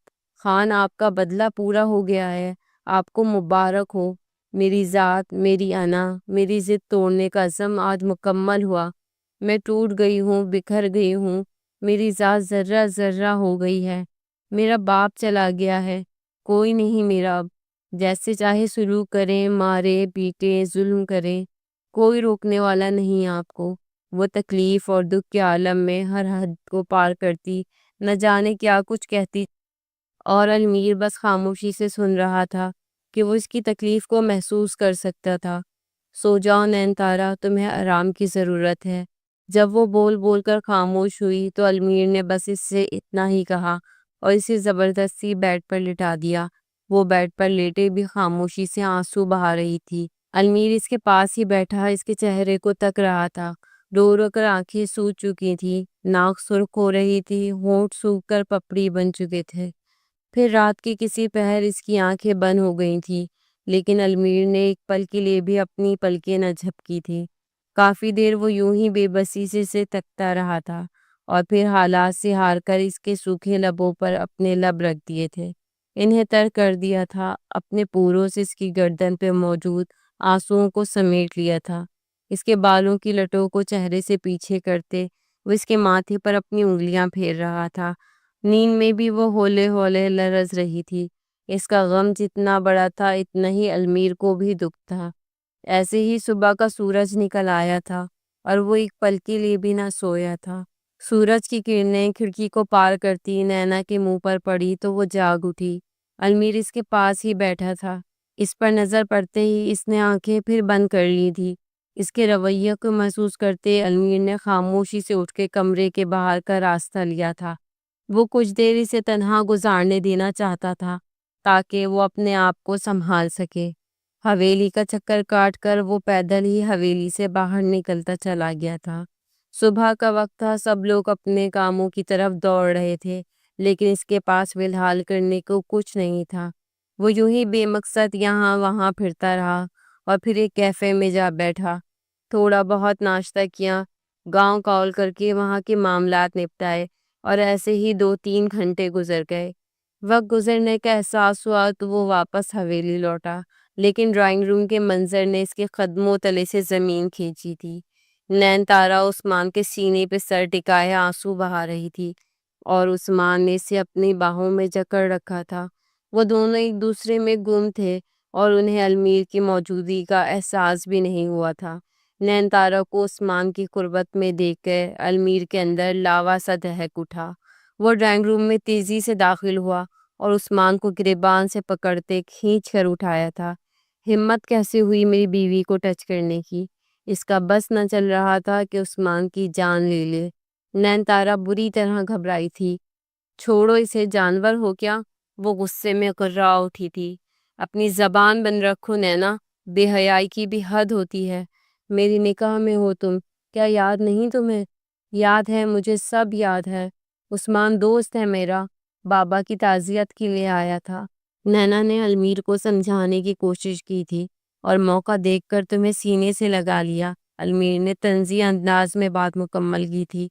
خان آپ کا بدلہ پورا ہو گیا ہے، آپ کو مبارک ہو۔ میری ذات، میری انا، میری ضد توڑنے کا عزم آج مکمل ہوا۔ میں ٹوٹ گئی ہوں، بکھر گئی ہوں، میری ذات ذرہ ذرہ ہو گئی ہے۔ میرا باپ چلا گیا ہے، کوئی نہیں میرا اب۔ جیسے چاہے سلوک کریں، مارے پیٹیں، ظلم کریں، کوئی روکنے والا نہیں آپ کو۔ وہ تکلیف اور دکھ کے عالم میں ہر حد کو پار کرتی نہ جانے کیا کچھ کہتی، اور المیر بس خاموشی سے سن رہا تھا کہ وہ اس کی تکلیف کو محسوس کر سکتا تھا۔ سو جاؤ نین تارا، تمہیں آرام کی ضرورت ہے۔ جب وہ بول بول کر خاموش ہوئی تو المیر نے بس اس سے اتنا ہی کہا اور اسے زبردستی بیڈ پر لٹا دیا۔ وہ بیڈ پر لیٹے بھی خاموشی سے آنسو بہا رہی تھی۔ المیر اس کے پاس ہی بیٹھا اس کے چہرے کو تک رہا تھا۔ رو رو کر آنکھیں سوج چکی تھی، ناک سرخ ہو رہی تھی، ہونٹ سوکھ کر پپڑی بن چکے تھے۔ پھر رات کی کسی پہر اس کی آنکھیں بند ہو گئی تھیں، لیکن المیر نے ایک پل کے لیے بھی اپنی پلکیں نہ جھپکی تھی۔ کافی دیر وہ یوں ہی بے بسی سے تکتا رہا تھا اور پھر حالات سے ہار کر اس کے سوکھے لبوں پر اپنے لب رکھ دیے تھے، انہیں تر کر دیا تھا، اپنے پوروں سے اس کی گردن پہ موجود آنسوؤں کو سمیٹ لیا تھا۔ اس کے بالوں کی لٹوں کو چہرے سے پیچھے کرتے وہ اس کے ماتھے پر اپنی انگلیاں پھیر رہا تھا۔ نیند میں بھی وہ ہولے ہولے لرز رہی تھی۔ اس کا غم جتنا بڑا تھا اتنا ہی المیر کو بھی دکھ تھا۔ ایسے ہی صبح کا سورج نکل آیا تھا اور وہ ایک پل کے لیے بھی نہ سویا تھا۔ سورج کی کرنیں کھڑکی کو پار کرتی نینا کے منہ پر پڑی تو وہ جاگ اٹھی۔ المیر اس کے پاس ہی بیٹھا تھا۔ اس پر نظر پڑتے ہی اس نے آنکھیں پھر بند کر لی تھی۔ اس کے رویے کو محسوس کرتے علمیر نے خاموشی سے اٹھ کے کمرے کے باہر کا راستہ لیا تھا۔ وہ کچھ دیر اسے تنہا گزارنے دینا چاہتا تھا تاکہ وہ اپنے آپ کو سنبھال سکے۔ حویلی کا چکر کاٹ کر وہ پیدل ہی حویلی سے باہر نکلتا چلا گیا تھا۔ صبح کا وقت تھا، سب لوگ اپنے کاموں کی طرف دوڑ رہے تھے، لیکن اس کے پاس فی الحال کرنے کو کچھ نہیں تھا۔ وہ یوں ہی بے مقصد یہاں وہاں پھرتا رہا اور پھر ایک کیفے میں جا بیٹھا۔ تھوڑا بہت ناشتہ کیا، گاؤں کال کر کے وہاں کے معاملات نپٹائے، اور ایسے ہی 2-3 گھنٹے گزر گئے۔ وقت گزرنے کا احساس ہوا تو وہ واپس حویلی لوٹا، لیکن ڈرائنگ روم کے منظر نے اس کے قدموں تلے سے زمین کھینچی تھی۔ نین تارا عثمان کے سینے پہ سر ٹکائے آنسو بہا رہی تھی، اور عثمان نے اسے اپنی باہوں میں جکڑ رکھا تھا۔ وہ دونوں ایک دوسرے میں گم تھے اور انہیں علمیر کی موجودگی کا احساس بھی نہیں ہوا تھا۔ نین تارا کو عثمان کی قربت میں دیکھ کر علمیر کے اندر لاوا سا دہک اٹھا۔ وہ ڈرائنگ روم میں تیزی سے داخل ہوا اور عثمان کو گریبان سے پکڑتے کھینچ کر اٹھایا تھا۔ ہمت کیسے ہوئی میری بیوی کو ٹچ کرنے کی؟ اس کا بس نہ چل رہا تھا کہ عثمان کی جان لے لے۔ نین تارا بری طرح گھبرائی تھی۔ چھوڑو اسے، جانور ہو کیا؟ وہ غصے میں کرا اٹھی تھی۔ اپنی زبان بند رکھو نینا، بے حیائی کی بھی حد ہوتی ہے۔ میری نکاح میں ہو تم، کیا یاد نہیں تمہیں؟ یاد ہے، مجھے سب یاد ہے۔ عثمان دوست ہے میرا، بابا کی تعزیت کے لیے آیا تھا۔ نینا نے علمیر کو سمجھانے کی کوشش کی تھی، اور موقع دیکھ کر تمہیں سینے سے لگا لیا۔ علمیر نے طنزی انداز میں بات مکمل کی تھی۔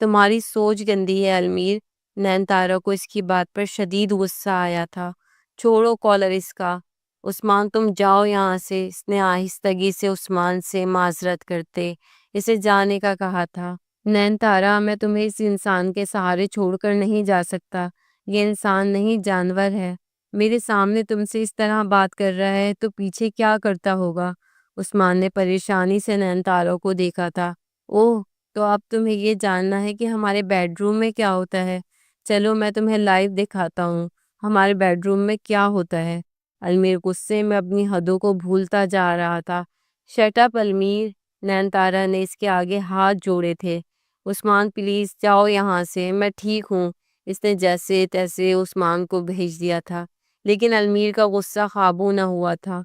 تمہاری سوچ گندی ہے علمیر۔ نین تارا کو اس کی بات پر شدید غصہ آیا تھا۔ چھوڑو کالر اس کا۔ عثمان تم جاؤ یہاں سے۔ اس نے آہستگی سے عثمان سے معذرت کرتے اسے جانے کا کہا تھا۔ نین تارا، میں تمہیں اس انسان کے سہارے چھوڑ کر نہیں جا سکتا۔ یہ انسان نہیں، جانور ہے۔ میرے سامنے تم سے اس طرح بات کر رہا ہے تو پیچھے کیا کرتا ہوگا؟ عثمان نے پریشانی سے نین تارا کو دیکھا تھا۔ اوہ، تو اب تمہیں یہ جاننا ہے کہ ہمارے بیڈ روم میں کیا ہوتا ہے؟ چلو میں تمہیں لائیو دکھاتا ہوں ہمارے بیڈ روم میں کیا ہوتا ہے۔ علمیر غصے میں اپنی حدوں کو بھولتا جا رہا تھا۔ شٹ اپ علمیر، نین تارا نے اس کے آگے ہاتھ جوڑے تھے۔ عثمان پلیز جاؤ یہاں سے، میں ٹھیک ہوں۔ اس نے جیسے تیسے عثمان کو بھیج دیا تھا، لیکن علمیر کا غصہ قابو نہ ہوا تھا۔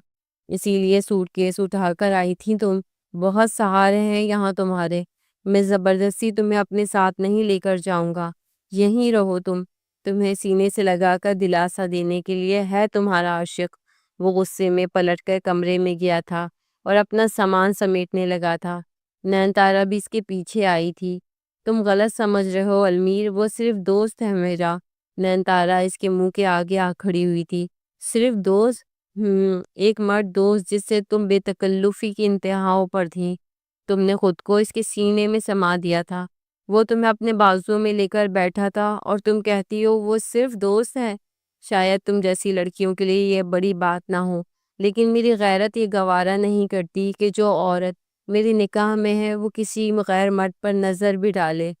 اسی لیے سوٹ کیس اٹھا کر آئی تھی تم؟ بہت سہارے ہیں یہاں تمہارے۔ میں زبردستی تمہیں اپنے ساتھ نہیں لے کر جاؤں گا، یہیں رہو تم۔ تمہیں سینے سے لگا کر دلاسا دینے کے لیے ہے تمہارا عاشق۔ وہ غصے میں پلٹ کر کمرے میں گیا تھا اور اپنا سامان سمیٹنے لگا تھا۔ نین تارا بھی اس کے پیچھے آئی تھی۔ تم غلط سمجھ رہے ہو علمیر، وہ صرف دوست ہے میرا۔ نین تارا اس کے منہ کے آگے آ کھڑی ہوئی تھی۔ صرف دوست؟ ایک مرد دوست جس سے تم بے تکلفی کی انتہاؤں پر تھی۔ تم نے خود کو اس کے سینے میں سما دیا تھا۔ وہ تمہیں اپنے بازو میں لے کر بیٹھا تھا اور تم کہتی ہو وہ صرف دوست ہے۔ شاید تم جیسی لڑکیوں کے لیے یہ بڑی بات نہ ہو، لیکن میری غیرت یہ گوارا نہیں کرتی کہ جو عورت میری نکاح میں ہے وہ کسی غیر مرد پر نظر بھی ڈالے،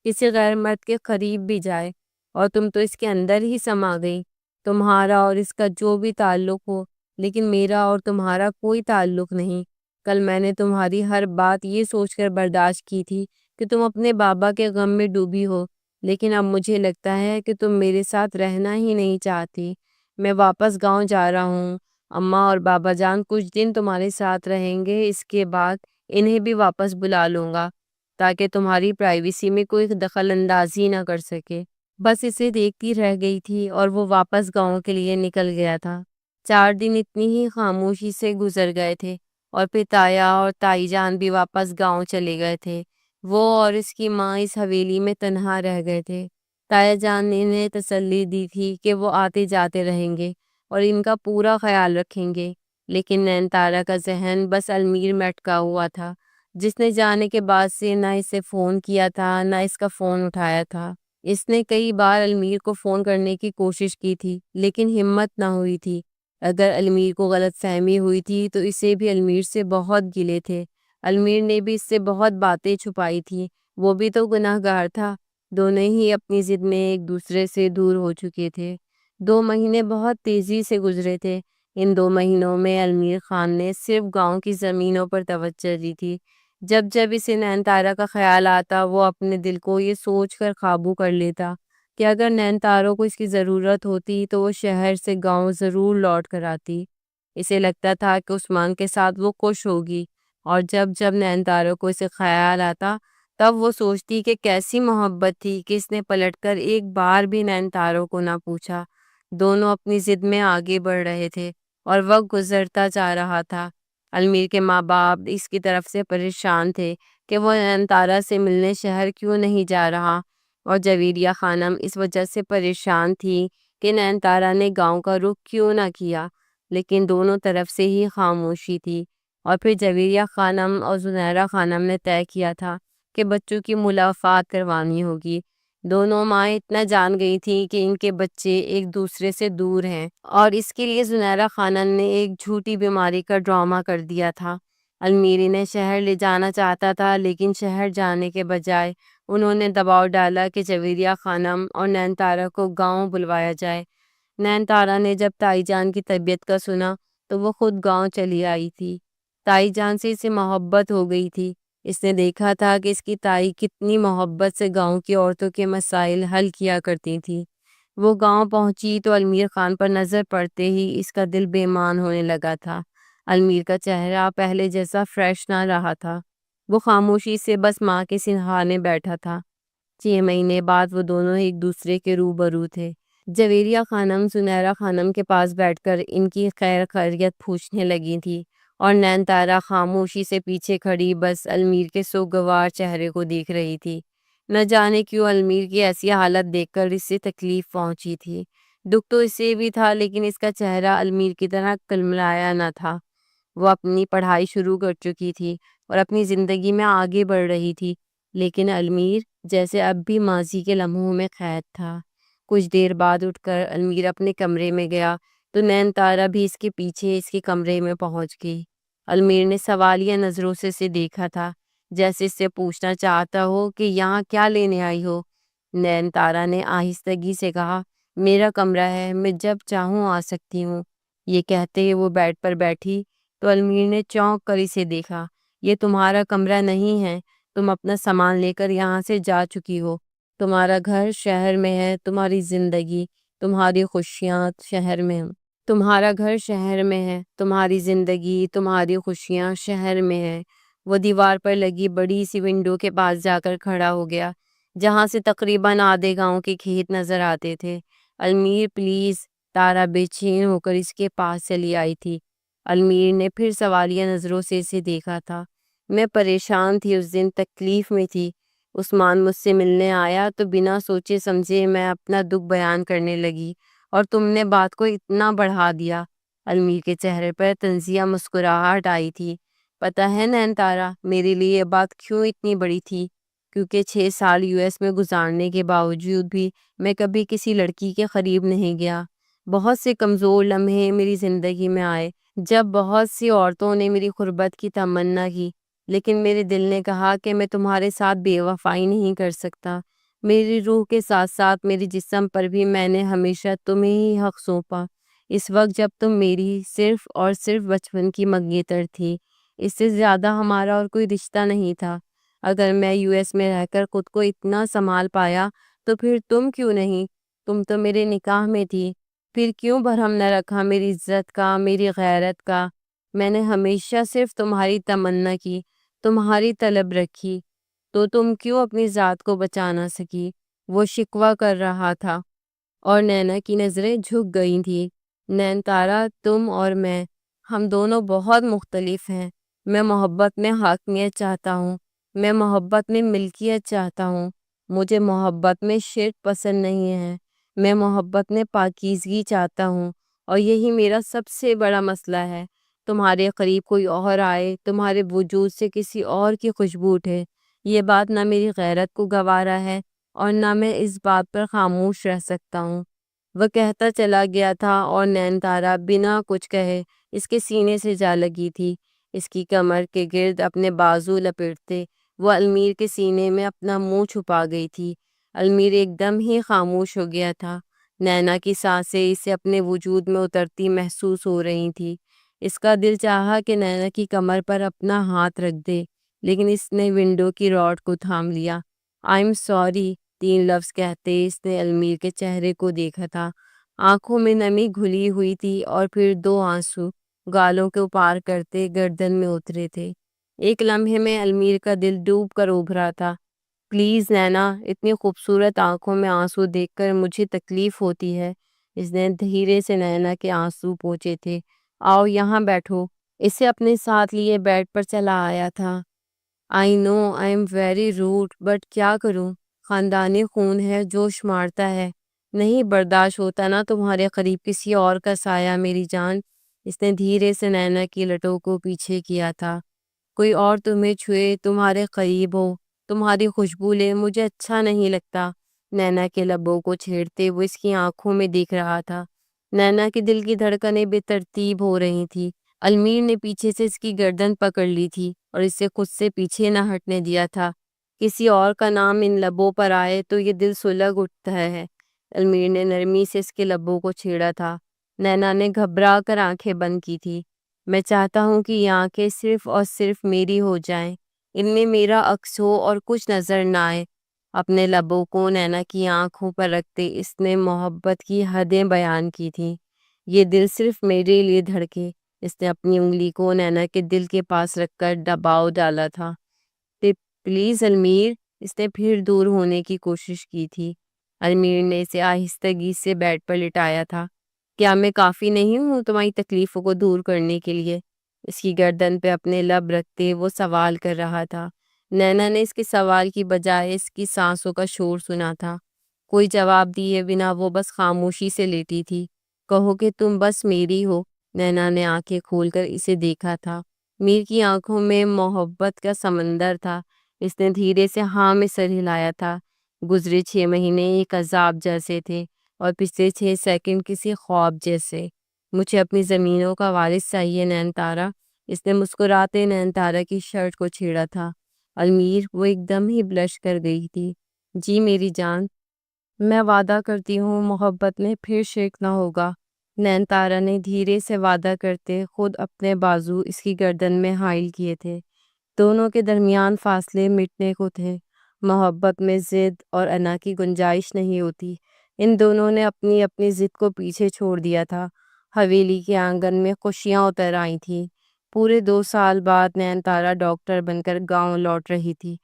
کسی غیر مرد کے قریب بھی جائے، اور تم تو اس کے اندر ہی سما گئی۔ تمہارا اور اس کا جو بھی تعلق ہو، لیکن میرا اور تمہارا کوئی تعلق نہیں۔ کل میں نے تمہاری ہر بات یہ سوچ کر برداشت کی تھی کہ تم اپنے بابا کے غم میں ڈوبی ہو، لیکن اب مجھے لگتا ہے کہ تم میرے ساتھ رہنا ہی نہیں چاہتی۔ میں واپس گاؤں جا رہا ہوں۔ اماں اور بابا جان کچھ دن تمہارے ساتھ رہیں گے، اس کے بعد انہیں بھی واپس بلا لوں گا تاکہ تمہاری پرائیویسی میں کوئی دخل اندازی نہ کر سکے۔ بس اسے دیکھتی رہ گئی تھی اور وہ واپس گاؤں کے لیے نکل گیا تھا۔ 4 دن اتنی ہی خاموشی سے گزر گئے تھے، اور پھر تایا اور تائی جان بھی واپس گاؤں چلے گئے تھے۔ وہ اور اس کی ماں اس حویلی میں تنہا رہ گئے تھے۔ تایا جان نے انہیں تسلی دی تھی کہ وہ آتے جاتے رہیں گے اور ان کا پورا خیال رکھیں گے، لیکن نین تارا کا ذہن بس علمیر میں اٹکا ہوا تھا، جس نے جانے کے بعد سے نہ اسے فون کیا تھا نہ اس کا فون اٹھایا تھا۔ اس نے کئی بار علمیر کو فون کرنے کی کوشش کی تھی، لیکن ہمت نہ ہوئی تھی۔ اگر علمیر کو غلط فہمی ہوئی تھی تو اسے بھی علمیر سے بہت گلے تھے۔ علمیر نے بھی اس سے بہت باتیں چھپائی تھی، وہ بھی تو گناہ گار تھا۔ دونوں ہی اپنی ضد میں ایک دوسرے سے دور ہو چکے تھے۔ 2 مہینے بہت تیزی سے گزرے تھے، ان 2 مہینوں میں علمیر خان نے صرف گاؤں کی زمینوں پر توجہ دی تھی۔ جب جب اسے نین تارا کا خیال آتا وہ اپنے دل کو یہ سوچ کر قابو کر لیتا کہ اگر نین تاروں کو اس کی ضرورت ہوتی تو وہ شہر سے گاؤں ضرور لوٹ کر آتی۔ اسے لگتا تھا کہ عثمان کے ساتھ وہ خوش ہوگی، اور جب جب نین تاروں کو اسے خیال آتا تب وہ سوچتی کہ کیسی محبت تھی کہ اس نے پلٹ کر ایک بار بھی نین تاروں کو نہ پوچھا۔ دونوں اپنی ضد میں آگے بڑھ رہے تھے اور وقت گزرتا جا رہا تھا۔ علمیر کے ماں باپ اس کی طرف سے پریشان تھے کہ وہ نین تارا سے ملنے شہر کیوں نہیں جا رہا، اور جویریہ خانم اس وجہ سے پریشان تھی کہ نین تارا نے گاؤں کا رخ کیوں نہ کیا، لیکن دونوں طرف سے ہی خاموشی تھی۔ اور پھر جویریہ خانم اور زنیرہ خانم نے طے کیا تھا کہ بچوں کی ملاقات کروانی ہوگی۔ دونوں مائیں اتنا جان گئی تھیں کہ ان کے بچے ایک دوسرے سے دور ہیں، اور اس کے لیے زنیرہ خانم نے ایک جھوٹی بیماری کا ڈرامہ کر دیا تھا۔ علمیر انہیں شہر لے جانا چاہتا تھا، لیکن شہر جانے کے بجائے انہوں نے دباؤ ڈالا کہ جویریہ خانم اور نین تارا کو گاؤں بلوایا جائے۔ نین تارا نے جب تائی جان کی طبیعت کا سنا تو وہ خود گاؤں چلی آئی تھی۔ تائی جان سے اسے محبت ہو گئی تھی۔ اس نے دیکھا تھا کہ اس کی تائی کتنی محبت سے گاؤں کی عورتوں کے مسائل حل کیا کرتی تھی۔ وہ گاؤں پہنچی تو علمیر خان پر نظر پڑتے ہی اس کا دل بے ایمان ہونے لگا تھا۔ علمیر کا چہرہ پہلے جیسا فریش نہ رہا تھا۔ وہ خاموشی سے بس ماں کے سرہانے بیٹھا تھا۔ 6 مہینے بعد وہ دونوں ایک دوسرے کے روبرو تھے۔ جویریہ خانم زنیرہ خانم کے پاس بیٹھ کر ان کی خیر خیریت پوچھنے لگی تھی، اور نین تارا خاموشی سے پیچھے کھڑی بس علمیر کے سوگوار چہرے کو دیکھ رہی تھی۔ نہ جانے کیوں علمیر کی ایسی حالت دیکھ کر اسے تکلیف پہنچی تھی۔ دکھ تو اسے بھی تھا، لیکن اس کا چہرہ علمیر کی طرح کلملایا نہ تھا۔ وہ اپنی پڑھائی شروع کر چکی تھی اور اپنی زندگی میں آگے بڑھ رہی تھی، لیکن علمیر جیسے اب بھی ماضی کے لمحوں میں قید تھا۔ کچھ دیر بعد اٹھ کر علمیر اپنے کمرے میں گیا تو نین تارا بھی اس کے پیچھے اس کے کمرے میں پہنچ گئی۔ علمیر نے سوالیہ نظروں سے اسے دیکھا تھا، جیسے اس سے پوچھنا چاہتا ہو کہ یہاں کیا لینے آئی ہو۔ نین تارا نے آہستگی سے کہا، میرا کمرہ ہے، میں جب چاہوں آ سکتی ہوں۔ یہ کہتے وہ بیڈ پر بیٹھی تو علمیر نے چونک کر اسے دیکھا۔ یہ تمہارا کمرہ نہیں ہے، تم اپنا سامان لے کر یہاں سے جا چکی ہو۔ تمہارا گھر شہر میں ہے، تمہاری زندگی، تمہاری خوشیاں شہر میں ہیں۔ تمہارا گھر شہر میں ہے، تمہاری زندگی، تمہاری خوشیاں شہر میں ہے۔ وہ دیوار پر لگی بڑی سی ونڈو کے پاس جا کر کھڑا ہو گیا، جہاں سے تقریباً آدھے گاؤں کے کھیت نظر آتے تھے۔ علمیر پلیز، تارا بے چین ہو کر اس کے پاس چلی آئی تھی۔ علمیر نے پھر سوالیہ نظروں سے اسے دیکھا تھا۔ میں پریشان تھی، اس دن تکلیف میں تھی۔ عثمان مجھ سے ملنے آیا تو بنا سوچے سمجھے میں اپنا دکھ بیان کرنے لگی، اور تم نے بات کو اتنا بڑھا دیا۔ علمیر کے چہرے پر طنزیہ مسکراہٹ آئی تھی۔ پتہ ہے نین تارا، میرے لیے یہ بات کیوں اتنی بڑی تھی؟ کیونکہ 6 سال US میں گزارنے کے باوجود بھی میں کبھی کسی لڑکی کے قریب نہیں گیا۔ بہت سے کمزور لمحے میری زندگی میں آئے جب بہت سی عورتوں نے میری قربت کی تمنا کی، لیکن میرے دل نے کہا کہ میں تمہارے ساتھ بے وفائی نہیں کر سکتا۔ میری روح کے ساتھ ساتھ میرے جسم پر بھی میں نے ہمیشہ تمہیں ہی حق سونپا۔ اس وقت جب تم میری صرف اور صرف بچپن کی منگیتر تھی، اس سے زیادہ ہمارا اور کوئی رشتہ نہیں تھا۔ اگر میں US میں رہ کر خود کو اتنا سنبھال پایا تو پھر تم کیوں نہیں؟ تم تو میرے نکاح میں تھی، پھر کیوں برہم نہ رکھا میری عزت کا، میری غیرت کا؟ میں نے ہمیشہ صرف تمہاری تمنا کی، تمہاری طلب رکھی، تو تم کیوں اپنی ذات کو بچا نہ سکی؟ وہ شکوہ کر رہا تھا، اور نینا کی نظریں جھک گئی تھیں۔ نین تارا، تم اور میں، ہم دونوں بہت مختلف ہیں۔ میں محبت میں حاکمیت چاہتا ہوں، میں محبت میں ملکیت چاہتا ہوں، مجھے محبت میں شرک پسند نہیں ہے، میں محبت میں پاکیزگی چاہتا ہوں، اور یہی میرا سب سے بڑا مسئلہ ہے۔ تمہارے قریب کوئی اور آئے، تمہارے وجود سے کسی اور کی خوشبو اٹھے، یہ بات نہ میری غیرت کو گوارا ہے، اور نہ میں اس بات پر خاموش رہ سکتا ہوں۔ وہ کہتا چلا گیا تھا، اور نین تارا بنا کچھ کہے اس کے سینے سے جا لگی تھی۔ اس کی کمر کے گرد اپنے بازو لپیٹتے وہ علمیر کے سینے میں اپنا منہ چھپا گئی تھی۔ علمیر ایک دم ہی خاموش ہو گیا تھا۔ نینا کی سانسیں اسے اپنے وجود میں اترتی محسوس ہو رہی تھی۔ اس کا دل چاہا کہ نینا کی کمر پر اپنا ہاتھ رکھ دے، لیکن اس نے ونڈو کی راڈ کو تھام لیا۔ آئی ایم سوری، 3 لفظ کہتے اس نے المیر کے چہرے کو دیکھا تھا۔ آنکھوں میں نمی گھلی ہوئی تھی اور پھر 2 آنسو گالوں کو پار کرتے گردن میں اترے تھے۔ ایک لمحے میں المیر کا دل ڈوب کر ابھرا تھا۔ پلیز نینا، اتنی خوبصورت آنکھوں میں آنسو دیکھ کر مجھے تکلیف ہوتی ہے۔ اس نے دھیرے سے نینا کے آنسو پوچھے تھے۔ آؤ یہاں بیٹھو۔ اسے اپنے ساتھ لیے بیڈ پر چلا آیا تھا۔ I know I am very rude but کیا کروں، خاندانی خون ہے، جوش مارتا ہے، نہیں برداشت ہوتا نا تمہارے قریب کسی اور کا سایہ میری جان۔ اس نے دھیرے سے نینا کی لٹوں کو پیچھے کیا تھا۔ کوئی اور تمہیں چھوئے، تمہارے قریب ہو، تمہاری خوشبو لے، مجھے اچھا نہیں لگتا۔ نینا کے لبوں کو چھیڑتے وہ اس کی آنکھوں میں دیکھ رہا تھا۔ نینا کے دل کی دھڑکنیں بے ترتیب ہو رہی تھی۔ المیر نے پیچھے سے اس کی گردن پکڑ لی تھی اور اسے خود سے پیچھے نہ ہٹنے دیا تھا۔ کسی اور کا نام ان لبوں پر آئے تو یہ دل سلگ اٹھتا ہے۔ المیر نے نرمی سے اس کے لبوں کو چھیڑا تھا۔ نینا نے گھبرا کر آنکھیں بند کی تھی۔ میں چاہتا ہوں کہ یہ آنکھیں صرف اور صرف میری ہو جائیں، ان میں میرا عکس ہو اور کچھ نظر نہ آئے۔ اپنے لبوں کو نینا کی آنکھوں پر رکھتے اس نے محبت کی حدیں بیان کی تھیں۔ یہ دل صرف میرے لیے دھڑکے۔ اس نے اپنی انگلی کو نینا کے دل کے پاس رکھ کر دباؤ ڈالا تھا۔ پلیز المیر، اس نے پھر دور ہونے کی کوشش کی تھی۔ المیر نے اسے آہستگی سے بیڈ پر لٹایا تھا۔ کیا میں کافی نہیں ہوں تمہاری تکلیفوں کو دور کرنے کے لیے؟ اس کی گردن پہ اپنے لب رکھتے وہ سوال کر رہا تھا۔ نینا نے اس کے سوال کی بجائے اس کی سانسوں کا شور سنا تھا۔ کوئی جواب دیے بنا وہ بس خاموشی سے لیٹی تھی۔ کہو کہ تم بس میری ہو۔ نینا نے آنکھیں کھول کر اسے دیکھا تھا۔ میر کی آنکھوں میں محبت کا سمندر تھا۔ اس نے دھیرے سے ہاں میں سر ہلایا تھا۔ گزرے 6 مہینے ایک عذاب جیسے تھے اور پچھلے 6 سیکنڈ کسی خواب جیسے۔ مجھے اپنی زمینوں کا وارث چاہیے نین تارا۔ اس نے مسکراتے نین تارا کی شرٹ کو چھیڑا تھا۔ المیر، وہ ایک دم ہی بلش کر گئی تھی۔ جی میری جان، میں وعدہ کرتی ہوں محبت میں پھر شرک نہ ہوگا۔ نین تارا نے دھیرے سے وعدہ کرتے خود اپنے بازو اس کی گردن میں حائل کیے تھے۔ دونوں کے درمیان فاصلے مٹنے کو تھے۔ محبت میں ضد اور انا کی گنجائش نہیں ہوتی۔ ان دونوں نے اپنی اپنی ضد کو پیچھے چھوڑ دیا تھا۔ حویلی کے آنگن میں خوشیاں اتر آئی تھیں۔ پورے 2 سال بعد نین تارا ڈاکٹر بن کر گاؤں لوٹ رہی تھی۔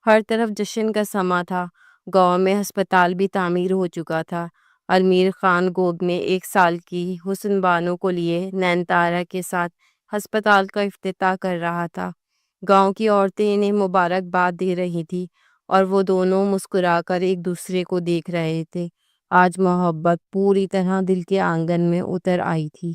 ہر طرف جشن کا سما تھا۔ گاؤں میں ہسپتال بھی تعمیر ہو چکا تھا۔ المیر خان گوگ نے 1 سال کی حسن بانو کو لیے نین تارا کے ساتھ ہسپتال کا افتتاح کر رہا تھا۔ گاؤں کی عورتیں انہیں مبارکباد دے رہی تھی اور وہ دونوں مسکرا کر ایک دوسرے کو دیکھ رہے تھے۔ آج محبت پوری طرح دل کے آنگن میں اتر آئی تھی۔